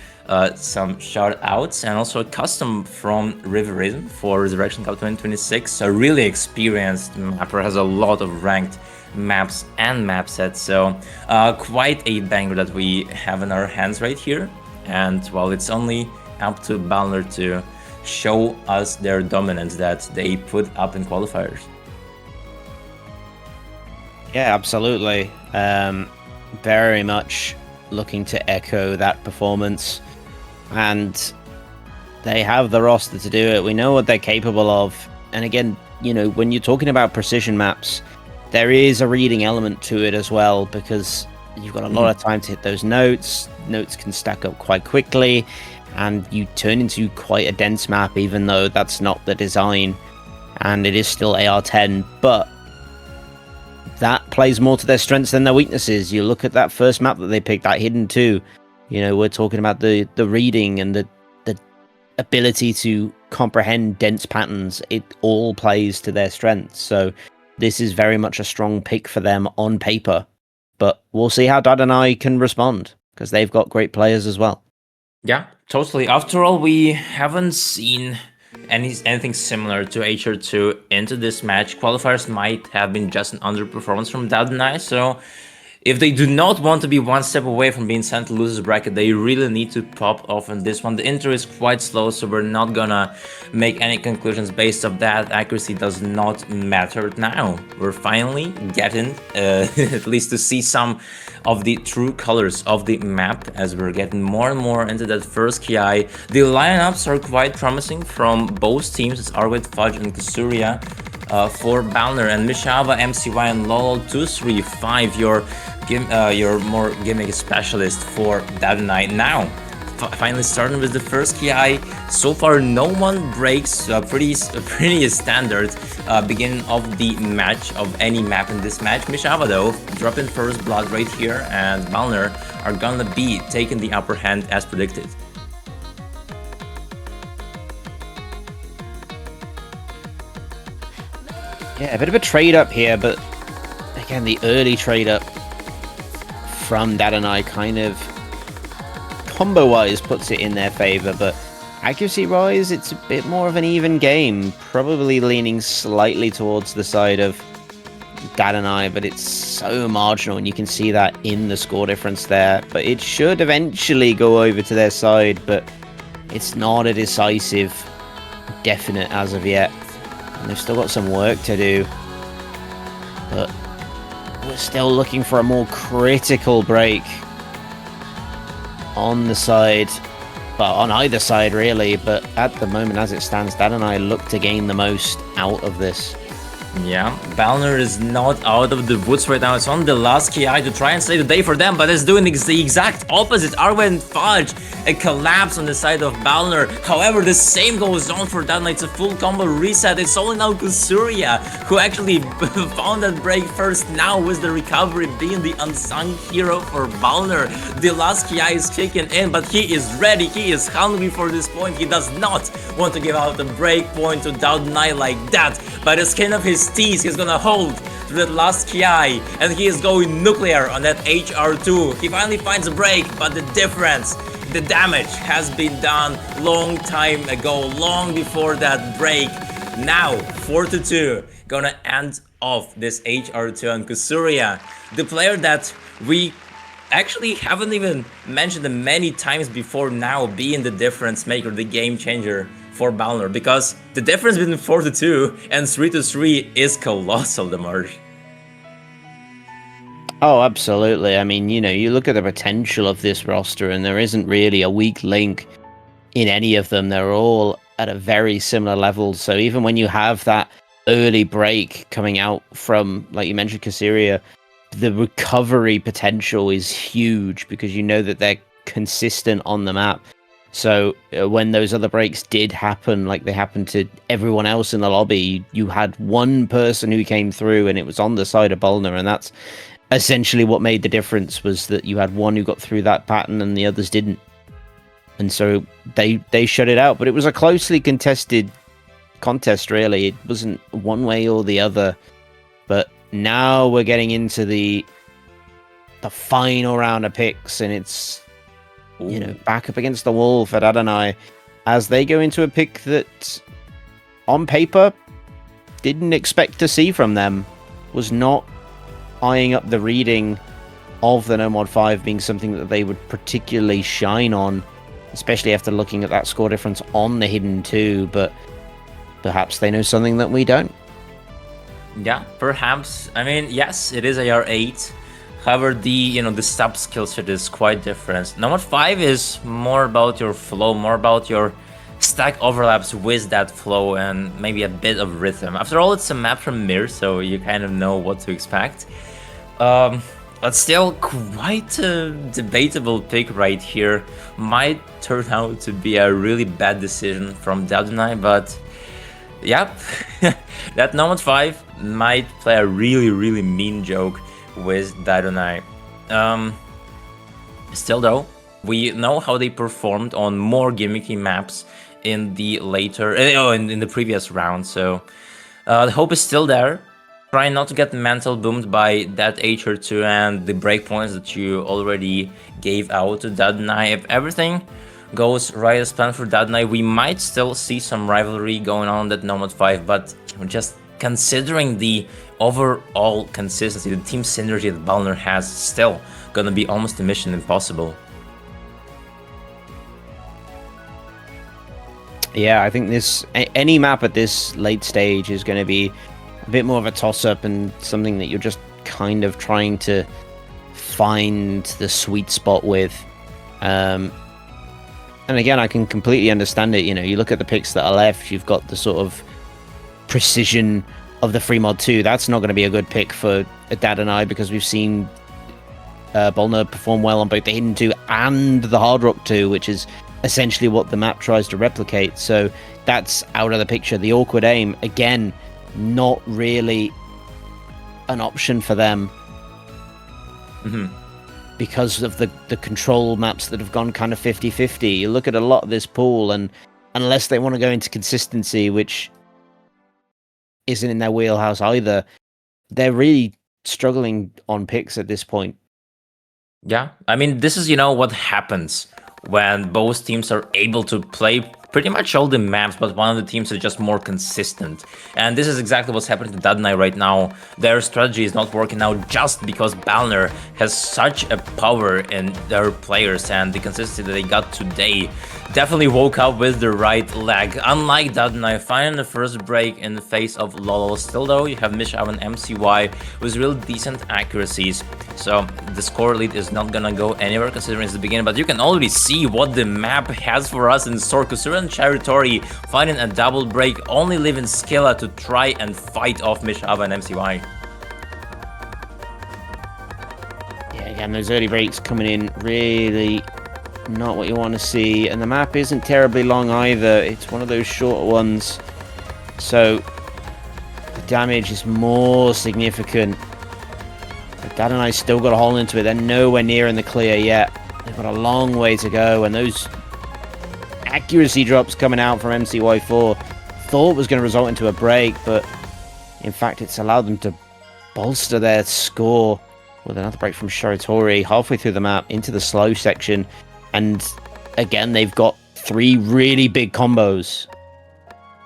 some shout outs, and also a custom from Riverism for Resurrection Cup 2026. A really experienced mapper, has a lot of ranked maps and map sets, so quite a banger that we have in our hands right here. And well, it's only up to balner to show us their dominance that they put up in qualifiers. Yeah, absolutely. Very much looking to echo that performance, and they have the roster to do it. We know what they're capable of, and again, you know, when you're talking about precision maps, there is a reading element to it as well, because you've got a lot of time to hit those notes. Notes can stack up quite quickly, and you turn into quite a dense map, even though that's not the design, and it is still AR10, but that plays more to their strengths than their weaknesses. You look at that first map that they picked, that Hidden 2, you know, we're talking about the reading and the ability to comprehend dense patterns. It all plays to their strengths, so this is very much a strong pick for them on paper, but we'll see how Dadunai can respond, because they've got great players as well. Yeah, totally. After all, we haven't seen anything similar to HR2 into this match. Qualifiers might have been just an underperformance from Dadunai, so if they do not want to be one step away from being sent to losers bracket, they really need to pop off in this one. The intro is quite slow, so we're not gonna make any conclusions based off that. Accuracy does not matter now. We're finally getting at least to see some of the true colors of the map as we're getting more and more into that first KI. The lineups are quite promising from both teams. It's Arwid, Fudge, and Kasuria. For balner, and Mishava, MCY, and Lol235, your more gimmick specialist for Dadunai. Now, finally starting with the first KI. So far, no one breaks pretty standard beginning of the match of any map in this match. Mishava, though, dropping first blood right here, and balner are gonna be taking the upper hand as predicted. Yeah, a bit of a trade up here, but again, the early trade up from Dadunai kind of combo-wise puts it in their favor, but accuracy-wise, it's a bit more of an even game, probably leaning slightly towards the side of Dadunai, but it's so marginal, and you can see that in the score difference there. But it should eventually go over to their side, but it's not a decisive, definite as of yet. And they've still got some work to do, but we're still looking for a more critical break on the side, but on either side really. But at the moment, as it stands, Dadunai look to gain the most out of this. Yeah, balner is not out of the woods right now. It's on the last KI to try and save the day for them, but it's doing the exact opposite. Arwen Fudge, a collapse on the side of balner. However, the same goes on for Dadunai. It's a full combo reset. It's only now Kusuria who actually found that break first. Now with the recovery being the unsung hero for balner. The last KI is kicking in, but he is ready. He is hungry for this point. He does not want to give out a break point to Dadunai like that. By the skin of his teeth, he's gonna hold to that last KI, and he is going nuclear on that HR2. He finally finds a break, but the difference, the damage has been done long time ago, long before that break. Now, 4-2, gonna end off this HR2 on Kusuria, the player that we actually haven't even mentioned many times before now being the difference maker, the game changer for balner, because the difference between 4-2 and 3-3 is colossal, Demarge. Oh, absolutely. I mean, you know, you look at the potential of this roster, and there isn't really a weak link in any of them. They're all at a very similar level. So even when you have that early break coming out from, like you mentioned, Caesarea, the recovery potential is huge because you know that they're consistent on the map. So when those other breaks did happen, like they happened to everyone else in the lobby, you had one person who came through and it was on the side of balner, and that's essentially what made the difference, was that you had one who got through that pattern and the others didn't. And so they shut it out. But it was a closely contested contest, really. It wasn't one way or the other. But now we're getting into the final round of picks, and it's back up against the wall for Dadunai as they go into a pick that on paper didn't expect to see from them, was not eyeing up the reading of the No Mod 5 being something that they would particularly shine on, especially after looking at that score difference on the Hidden 2, but perhaps they know something that we don't. Yeah, perhaps. I mean, yes, it is AR8. However, the sub skill set is quite different. No Mod 5 is more about your flow, more about your stack overlaps with that flow and maybe a bit of rhythm. After all, it's a map from Mir, so you kind of know what to expect. But still, quite a debatable pick right here. Might turn out to be a really bad decision from Dadunai, but yep, that No Mod 5 might play a really, really mean joke with Dadunai. Still though, we know how they performed on more gimmicky maps in the later, in the previous round, so the hope is still there. Try not to get mental boomed by that HR2 and the breakpoints that you already gave out to Dadunai. If everything goes right as planned for Dadunai, we might still see some rivalry going on that No Mod 5, but just considering the overall consistency, the team synergy that balner has, still gonna be almost a mission impossible. Yeah, I think any map at this late stage is going to be a bit more of a toss-up and something that you're just kind of trying to find the sweet spot with. And again, I can completely understand it. You look at the picks that are left, you've got the sort of precision of the free mod 2. That's not going to be a good pick for Dadunai because we've seen balner perform well on both the Hidden 2 and the Hard Rock 2, which is essentially what the map tries to replicate. So that's out of the picture. The awkward aim, again, not really an option for them. Because of the control maps that have gone kind of 50-50. You look at a lot of this pool, and unless they want to go into consistency, which isn't in their wheelhouse either, they're really struggling on picks at this point. Yeah, I mean, this is, what happens when both teams are able to play pretty much all the maps, but one of the teams is just more consistent. And this is exactly what's happening to Dadunai right now. Their strategy is not working out just because balner has such a power in their players, and the consistency that they got today definitely woke up with the right leg. Unlike Dadunai, finding the first break in the face of Lolo. Still though, you have Mishav and MCY with real decent accuracies. So the score lead is not gonna go anywhere considering it's the beginning, but you can already see what the map has for us in store. Kusura and Territory finding a double break, only leaving Skilla to try and fight off Mishav and MCY. Yeah, again, those early breaks coming in really not what you want to see, and the map isn't terribly long either. It's one of those shorter ones, so the damage is more significant. But Dadunai still got a hole into it. They're nowhere near in the clear yet. They've got a long way to go, and those accuracy drops coming out from MCY4 thought was going to result into a break, but in fact it's allowed them to bolster their score with another break from Sharitori halfway through the map into the slow section. And again, they've got 3 really big combos.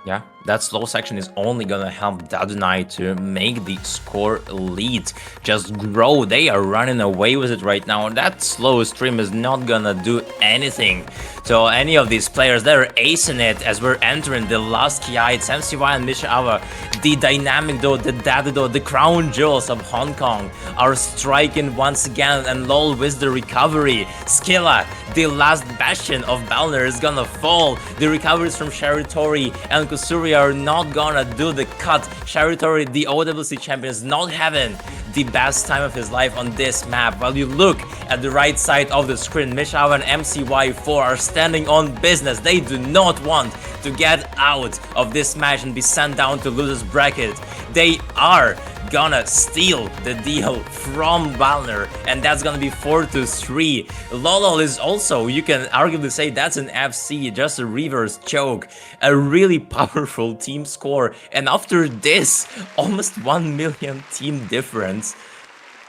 Yeah, that slow section is only gonna help Dadunai to make the score lead just grow. They are running away with it right now, and that slow stream is not gonna do anything to any of these players. They're acing it as we're entering the last KI. It's MCY and Mishaava, the dynamic duo, the daddy duo, the crown jewels of Hong Kong are striking once again, and LOL with the recovery. Skilla The last bastion of balner is gonna fall. The recoveries from Sharitori and Kusuri are not gonna do the cut. Sharitori, the OWC champion, is not having the best time of his life on this map. While you look at the right side of the screen, Mishawa and MCY4 are standing on business. They do not want to get out of this match and be sent down to losers bracket. They are gonna steal the deal from balner, and that's gonna be 4-3. Lolol is also, you can arguably say that's an FC, just a reverse choke. A really powerful team score, and after this almost 1 million team difference,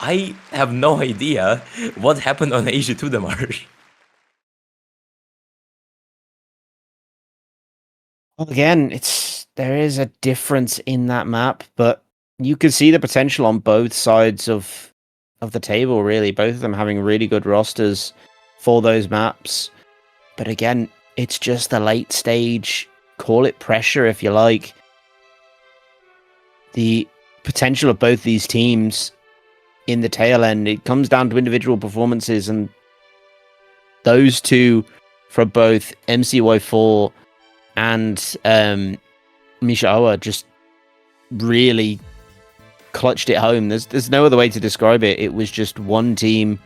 I have no idea what happened on AG2 Demarche. Well, again, there is a difference in that map, but you can see the potential on both sides of the table, really. Both of them having really good rosters for those maps. But again, it's just the late stage, call it pressure if you like. The potential of both these teams in the tail end, it comes down to individual performances, and those two from both MCY4 and Mishawa just really clutched it home. There's no other way to describe it. It was just one team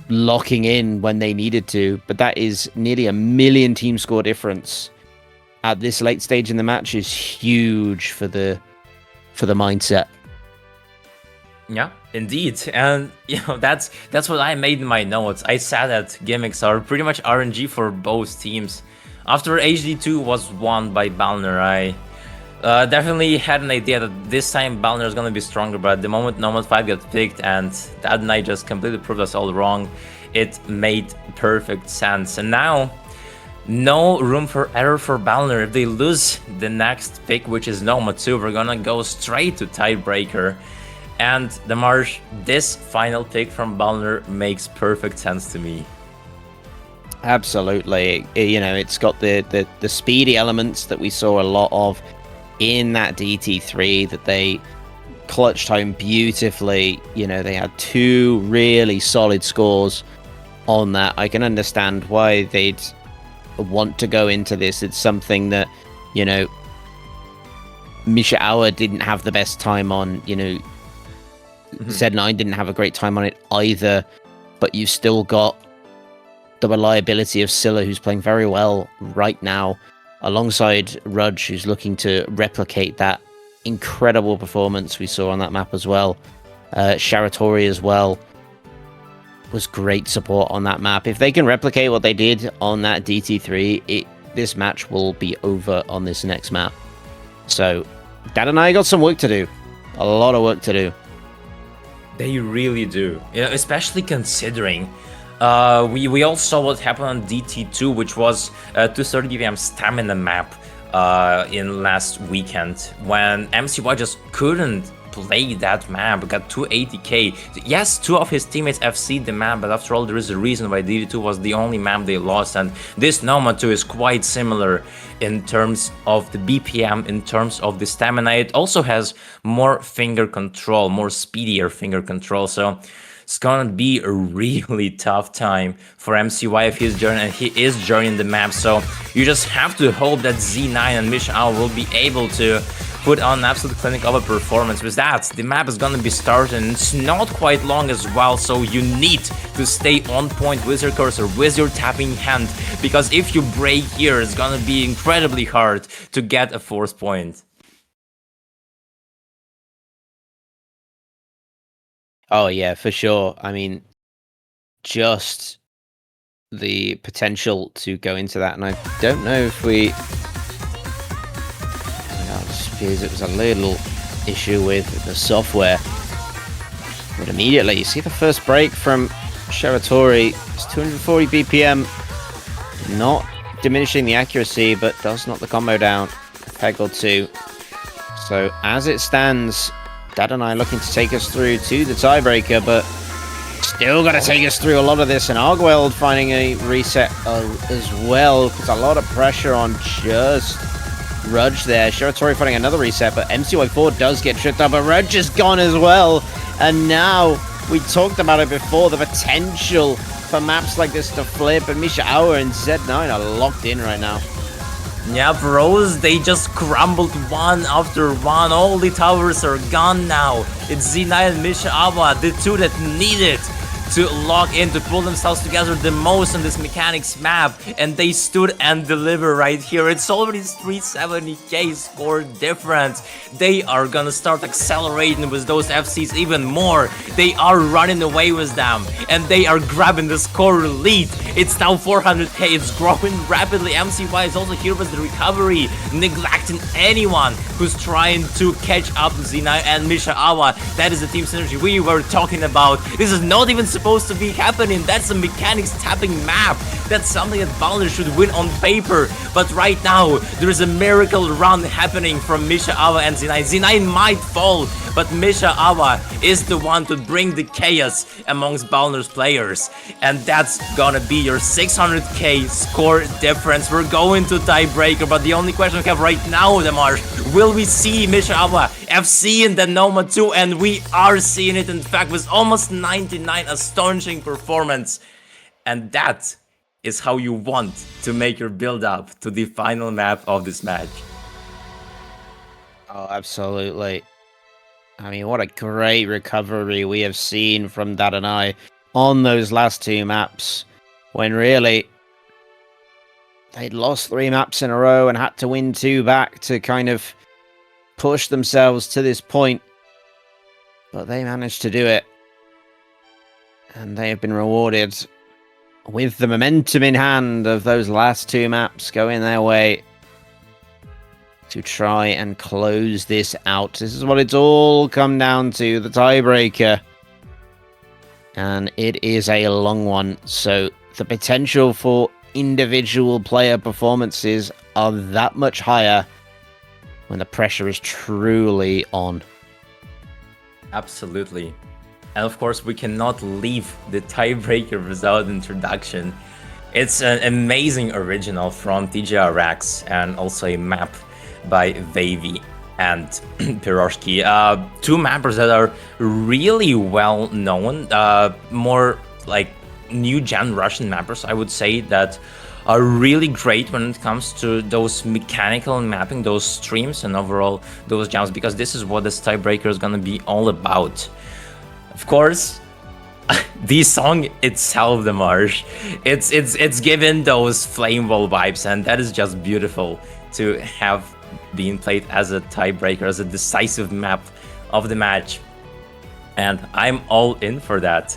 locking in when they needed to, but that is nearly 1 million team score difference at this late stage in the match is huge for the mindset. Yeah, indeed. And that's what I made in my notes. I said that gimmicks are pretty much RNG for both teams. After HD2 was won by balner, I definitely had an idea that this time balner is gonna be stronger, but at the moment Nomad 5 got picked and Dadunai just completely proved us all wrong, it made perfect sense. And now, no room for error for balner. If they lose the next pick, which is Nomad 2, we're gonna go straight to tiebreaker. And Demarche, this final pick from balner makes perfect sense to me. Absolutely. It's got the speedy elements that we saw a lot of in that DT3 that they clutched home beautifully. They had 2 really solid scores on that. I can understand why they'd want to go into this. It's something that, Mishawa didn't have the best time on, Z9 didn't have a great time on it either, but you've still got the reliability of Scylla, who's playing very well right now, alongside Rudge, who's looking to replicate that incredible performance we saw on that map as well. Sharitori as well was great support on that map. If they can replicate what they did on that DT3, this match will be over on this next map. So, Dadunai got some work to do. A lot of work to do. They really do. Especially considering we all saw what happened on DT2, which was 230 BPM stamina map in last weekend, when MCY just couldn't play that map, got 280k. Yes, 2 of his teammates FC'd the map, but after all, there is a reason why DT2 was the only map they lost, and this Nomad 2 is quite similar in terms of the BPM, in terms of the stamina. It also has more finger control, more speedier finger control, so it's gonna be a really tough time for MCY if he's joining, and he is joining the map. So you just have to hope that Z9 and Mishawa will be able to put on an absolute clinic of a performance. With that, the map is gonna be started, and it's not quite long as well, so you need to stay on point with your cursor, with your tapping hand, because if you break here, it's gonna be incredibly hard to get a 4th point. Oh yeah, for sure. I mean, just the potential to go into that, and I don't know if because it was a little issue with the software. But immediately, you see the first break from Sharitori. It's 240 BPM, not diminishing the accuracy, but does knock the combo down a peg or 2. So as it stands, Dadunai looking to take us through to the tiebreaker, but still got to take us through a lot of this. And Argweld finding a reset as well. Puts a lot of pressure on just Rudge there. Sharitori finding another reset, but MCY4 does get tripped up, but Rudge is gone as well. And now, we talked about it before, the potential for maps like this to flip, and Misha Hour and Z9 are locked in right now. Yeah, bros, they just crumbled one after one. All the towers are gone now. It's Z9 and Misha Awa, the two that need it to lock in, to pull themselves together the most on this mechanics map, and they stood and deliver right here. It's already 370k score difference. They are gonna start accelerating with those FCs even more. They are running away with them, and they are grabbing the score lead. It's now 400k, it's growing rapidly. MCY is also here with the recovery, neglecting anyone who's trying to catch up to Z9 and Misha Awa. That is the team synergy we were talking about. This is not even supposed to be happening. That's a mechanics tapping map. That's something that balner should win on paper. But right now, there is a miracle run happening from Misha Awa and Z9. Z9 might fall, but Misha Awa is the one to bring the chaos amongst balner's players. And that's gonna be your 600k score difference. We're going to tiebreaker, but the only question we have right now, Demarsh, will we see Misha Awa FC in the Noma 2? And we are seeing it, in fact, with almost 99, astonishing performance. And that is how you want to make your build up to the final map of this match. Oh, absolutely. I mean, what a great recovery we have seen from Dadunai on those last two maps, when really they'd lost 3 maps in a row and had to win 2 back to kind of push themselves to this point. But they managed to do it, and they have been rewarded with the momentum in hand of those last 2 maps going their way to try and close this out. This is what it's all come down to, the tiebreaker. And it is a long one, so the potential for individual player performances are that much higher when the pressure is truly on. Absolutely. And of course, we cannot leave the tiebreaker without introduction. It's an amazing original from TJRX, and also a map by Vavy and Piroshki. 2 mappers that are really well known, more like new gen Russian mappers, I would say, that are really great when it comes to those mechanical mapping, those streams, and overall those jumps, because this is what this tiebreaker is gonna be all about. Of course, the song itself, the marsh, it's given those flame wall vibes, and that is just beautiful to have being played as a tiebreaker, as a decisive map of the match. And I'm all in for that.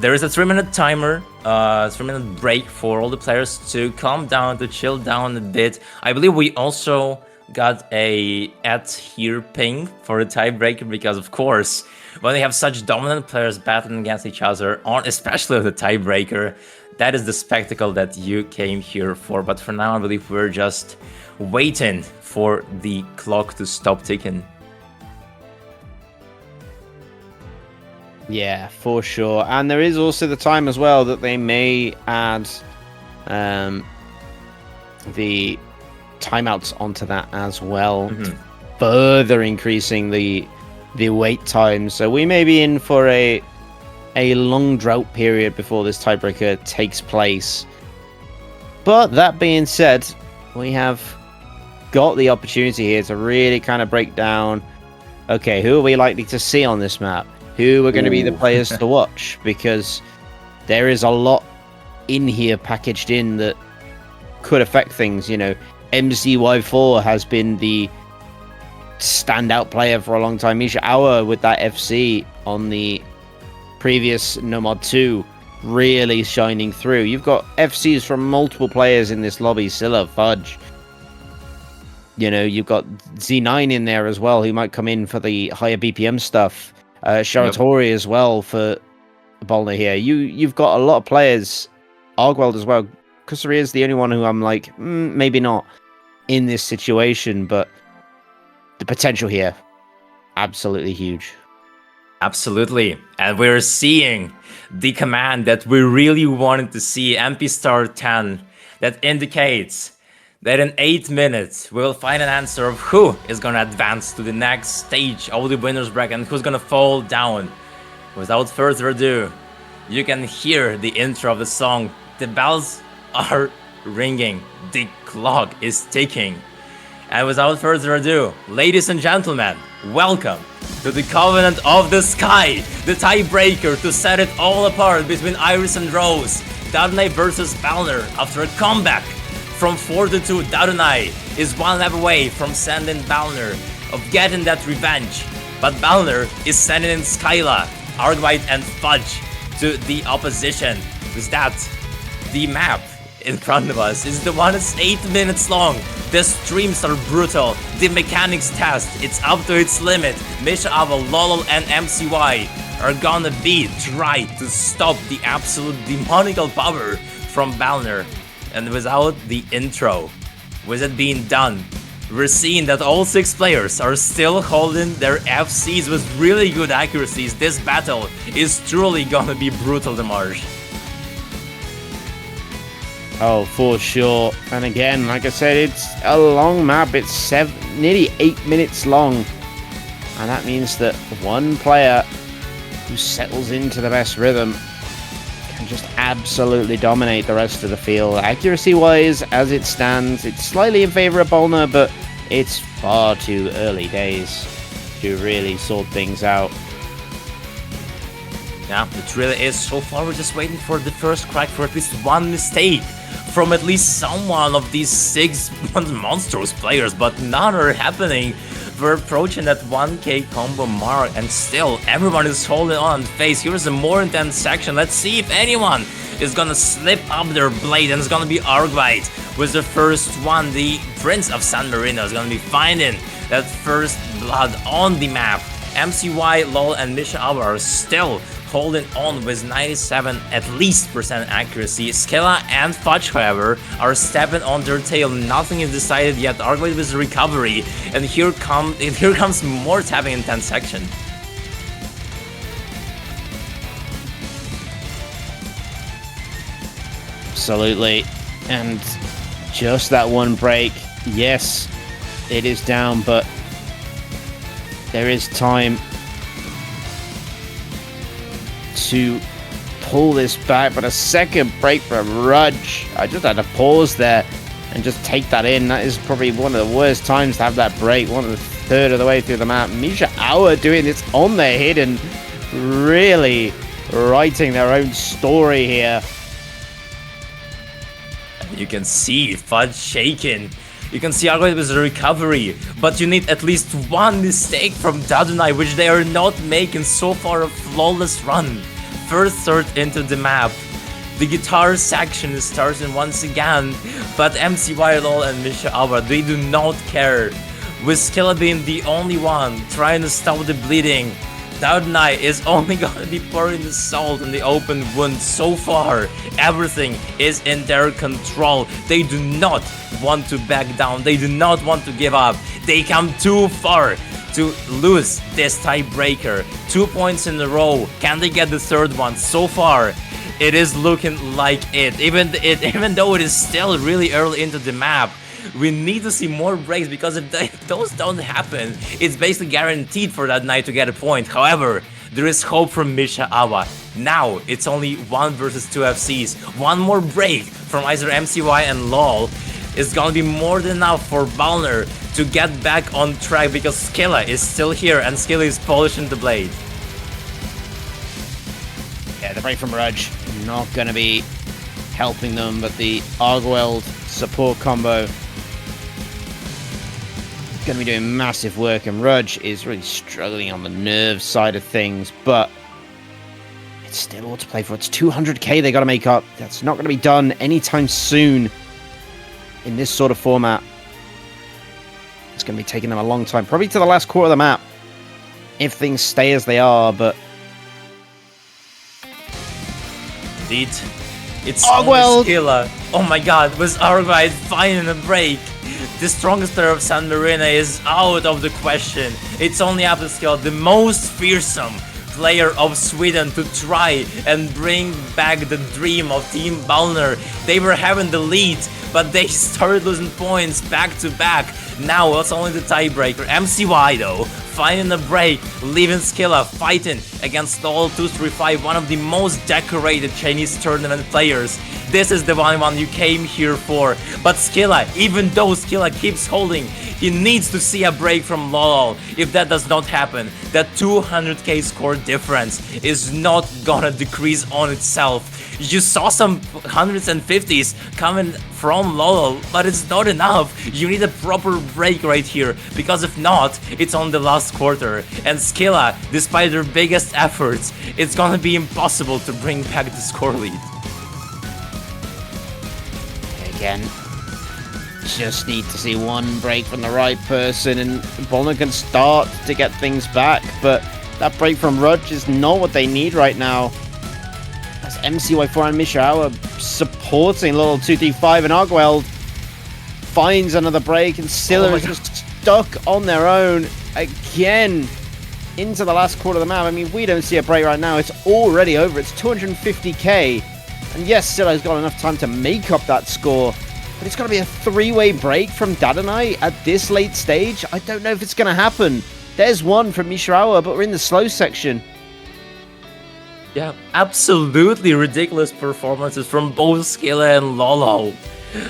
There is a 3-minute timer, 3-minute break for all the players to calm down, to chill down a bit. I believe we also got a at here ping for a tiebreaker, because of course, when they have such dominant players battling against each other, on especially the tiebreaker, that is the spectacle that you came here for. But for now, I believe we're just waiting for the clock to stop ticking. Yeah, for sure. And there is also the time as well that they may add the timeouts onto that as well, further increasing the wait time. So we may be in for a long drought period before this tiebreaker takes place. But that being said, we have got the opportunity here to really kind of break down, okay, who are we likely to see on this map? Who are going to be the players to watch? Because there is a lot in here packaged in that could affect things. You know, MCY4 has been the standout player for a long time. Misha Hour with that FC on the previous Nomad 2 really shining through. You've got FCs from multiple players in this lobby. Scylla, Fudge. You know, you've got Z9 in there as well, who might come in for the higher BPM stuff. Sharatori as well for balner here. You've got a lot of players. Argweld as well. Kusari is the only one who I'm like, maybe not in this situation, but the potential here, absolutely huge. Absolutely. And we're seeing the command that we really wanted to see, MP star 10, that indicates that in 8 minutes we'll find an answer of who is going to advance to the next stage of the winners bracket and who's going to fall down. Without further ado, you can hear the intro of the song. The bells are ringing. The clock is ticking. And without further ado, ladies and gentlemen, welcome to the Covenant of the Sky, the tiebreaker to set it all apart between Iris and Rose. Dadunai versus Balner. After a comeback from 4-2, Dadunai is one lap away from sending Balner of getting that revenge. But Balner is sending in Skyla, Argvite and Fudge to the opposition. With that, the map in front of us is the one that's 8 minutes long. The streams are brutal. The mechanics test, it's up to its limit. Misha Ava, Lolol and MCY are gonna try to stop the absolute demonical power from Balner. And without the intro, with it being done, we're seeing that all 6 players are still holding their FCs with really good accuracies. This battle is truly gonna be brutal, Demarge. Oh, for sure. And again, like I said, it's a long map. It's nearly 8 minutes long. And that means that one player who settles into the best rhythm can just absolutely dominate the rest of the field. Accuracy-wise, as it stands, it's slightly in favor of Balner, but it's far too early days to really sort things out. Yeah, it really is. So far, we're just waiting for the first crack, for at least one mistake from at least someone of these 6 monstrous players, but none are happening. We're approaching that 1k combo mark, and still everyone is holding on face. Here's a more intense section. Let's see if anyone is gonna slip up their blade, and it's gonna be Argvite with the first one. The Prince of San Marino is gonna be finding that first blood on the map. MCY, LOL, and Misha Ava are still holding on with 97 at least % accuracy. Skilla and Fudge, however, are stepping on their tail. Nothing is decided yet. Argvite with recovery, and here comes more tapping in 10 section. Absolutely. And just that one break. Yes, it is down, but there is time to pull this back. But a second break for Rudge. I just had to pause there and just take that in. That is probably one of the worst times to have that break. 1/3 of the way through the map. Misha Ava doing this on the hidden, really writing their own story here. You can see Fudge shaking. You can see Argvite with a recovery, but you need at least one mistake from Dadunai, which they are not making. So far, a flawless run. First third into the map. The guitar section is starting once again, but MCY, LOL, and Misha Ava, they do not care. With Skilla being the only one trying to stop the bleeding, Dadunai is only gonna be pouring the salt in the open wound. So far, everything is in their control. They do not want to back down. They do not want to give up. They come too far to lose this tiebreaker. 2 points in a row. Can they get the third one? So far, it is looking like it. Even though it is still really early into the map, we need to see more breaks, because if those don't happen, it's basically guaranteed for that night to get a point. However, there is hope from Misha Ava. Now, it's only 1 versus 2 FCs. One more break from either MCY and LOL is gonna be more than enough for Balner to get back on track, because Skilla is still here, and Skilla is polishing the blade. Yeah, the break from Rudge not gonna be helping them, but the Argweld support combo going to be doing massive work, and Rudge is really struggling on the nerve side of things, but it's still all to play for. It's 200k they got to make up. That's not going to be done anytime soon in this sort of format. It's going to be taking them a long time, probably to the last quarter of the map, if things stay as they are. But indeed, it's Argweld. Skilla. Oh my god, was Argvite finding a break? The strongest player of San Marino is out of the question. It's only up to Skilla, the most fearsome player of Sweden, to try and bring back the dream of Team Balner. They were having the lead, but they started losing points back to back. Now it's only the tiebreaker. MCY though, finding a break, leaving Skilla fighting against all 235, one of the most decorated Chinese tournament players. This is the one you came here for. But Skilla, even though Skilla keeps holding, he needs to see a break from Lolol. If that does not happen, that 200k score difference is not gonna decrease on itself. You saw some 100s and 50s coming from Lolol, but it's not enough. You need a proper break right here, because if not, it's on the last quarter. And Skilla, despite their biggest efforts, it's gonna be impossible to bring back the score lead. Again, just need to see one break from the right person and balner can start to get things back, but that break from Rudge is not what they need right now. As MCY4 and Mishrawa supporting Lolol 235, and Argweld finds another break, and Scylla is just stuck on their own again into the last quarter of the map. I mean, we don't see a break right now. It's already over. It's 250k. And yes, Scylla's got enough time to make up that score, but it's got to be a three-way break from Dadunai at this late stage. I don't know if it's going to happen. There's one from Mishrawa, but we're in the slow section. Yeah, absolutely ridiculous performances from both Skilla and Lolol.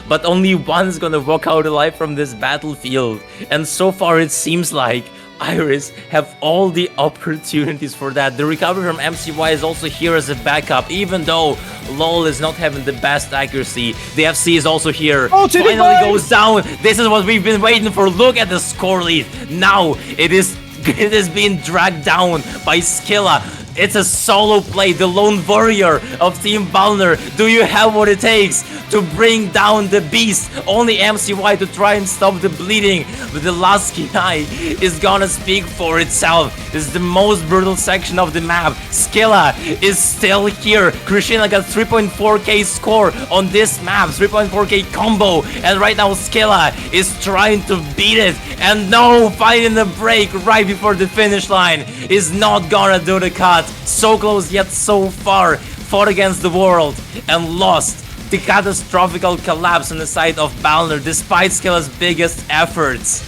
But only one's gonna walk out alive from this battlefield. And so far it seems like Iris have all the opportunities for that. The recovery from MCY is also here as a backup, even though LOL is not having the best accuracy. The FC is also here. Oh, finally goes down. This is what we've been waiting for. Look at the score lead. Now it is being dragged down by Skilla. It's a solo play, the lone warrior of Team Balner. Do you have what it takes to bring down the beast? Only MCY to try and stop the bleeding, but the last Kinai is gonna speak for itself. This is the most brutal section of the map. Skilla is still here. Krishina got 3.4k score on this map, 3.4k combo, and right now Skilla is trying to beat it, and no, finding the break right before the finish line is not gonna do the cut. So close yet so far, fought against the world and lost. The catastrophical collapse on the side of Balner despite Skilla's biggest efforts.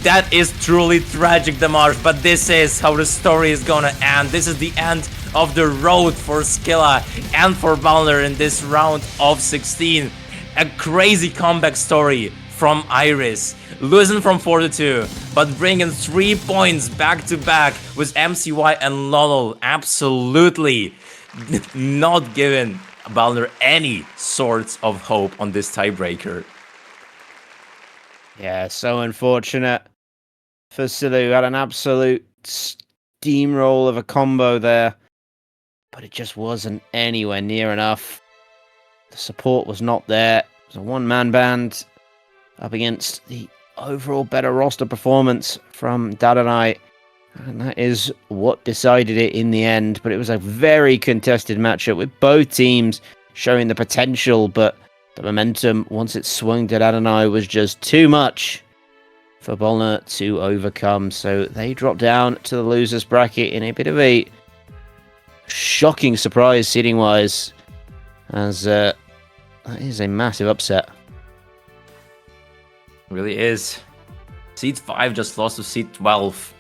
That is truly tragic, Damage, but this is how the story is gonna end. This is the end of the road for Skilla and for Balner in this round of 16. A crazy comeback story from Iris, losing from 4-2, but bringing 3 points back to back with MCY and Lolol. Absolutely not giving Balner any sorts of hope on this tiebreaker. Yeah, so unfortunate for Silu, who had an absolute steamroll of a combo there, but it just wasn't anywhere near enough. The support was not there. It was a one-man band up against the overall better roster performance from Dadunai, and that is what decided it in the end. But it was a very contested matchup with both teams showing the potential, but the momentum, once it swung to Dadunai, was just too much for Balner to overcome. So they dropped down to the losers bracket in a bit of a shocking surprise seeding-wise, as that is a massive upset. Really is. Seed 5 just lost to Seed 12.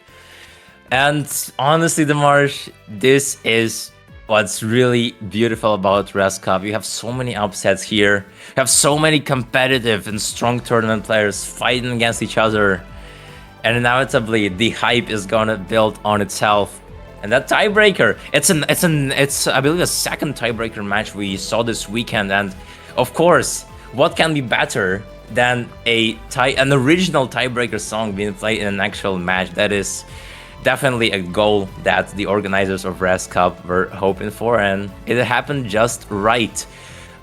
And honestly, Demarsh, this is what's really beautiful about Res Cup. You have so many upsets here. You have so many competitive and strong tournament players fighting against each other. And inevitably, the hype is gonna build on itself. And that tiebreaker, it's I believe a second tiebreaker match we saw this weekend. And of course, what can be better than an original tiebreaker song being played in an actual match? That is definitely a goal that the organizers of Res Cup were hoping for, and it happened just right.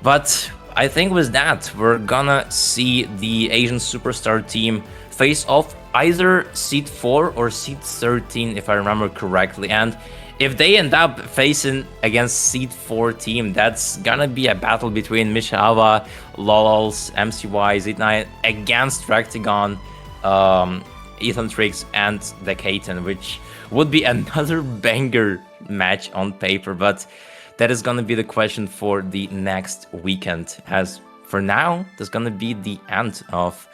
But I think with that, we're gonna see the Asian Superstar team face off either Seed 4 or Seed 13, if I remember correctly. And if they end up facing against Seed 4 team, that's gonna be a battle between Mishava, Lolol's, MCY, Z9 against Rectagon, Ethan Trix, and the Katen, which would be another banger match on paper. But that is gonna be the question for the next weekend, as for now, that's gonna be the end of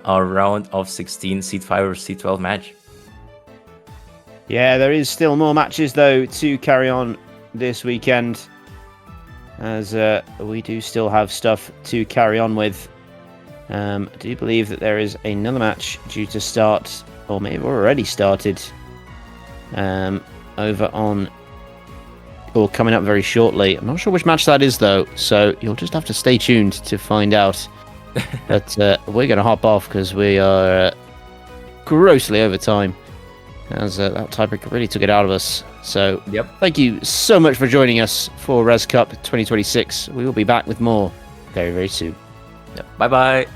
our round of 16 Seed 5 or Seed 12 match. Yeah, there is still more matches though to carry on this weekend, as we do still have stuff to carry on with. I do believe that there is another match due to start, or may have already started, over on, or coming up very shortly. I'm not sure which match that is though, so you'll just have to stay tuned to find out. But we're going to hop off because we are grossly over time, as that tiebreaker really took it out of us. So thank you so much for joining us for Res Cup 2026. We will be back with more very, very soon. Bye bye.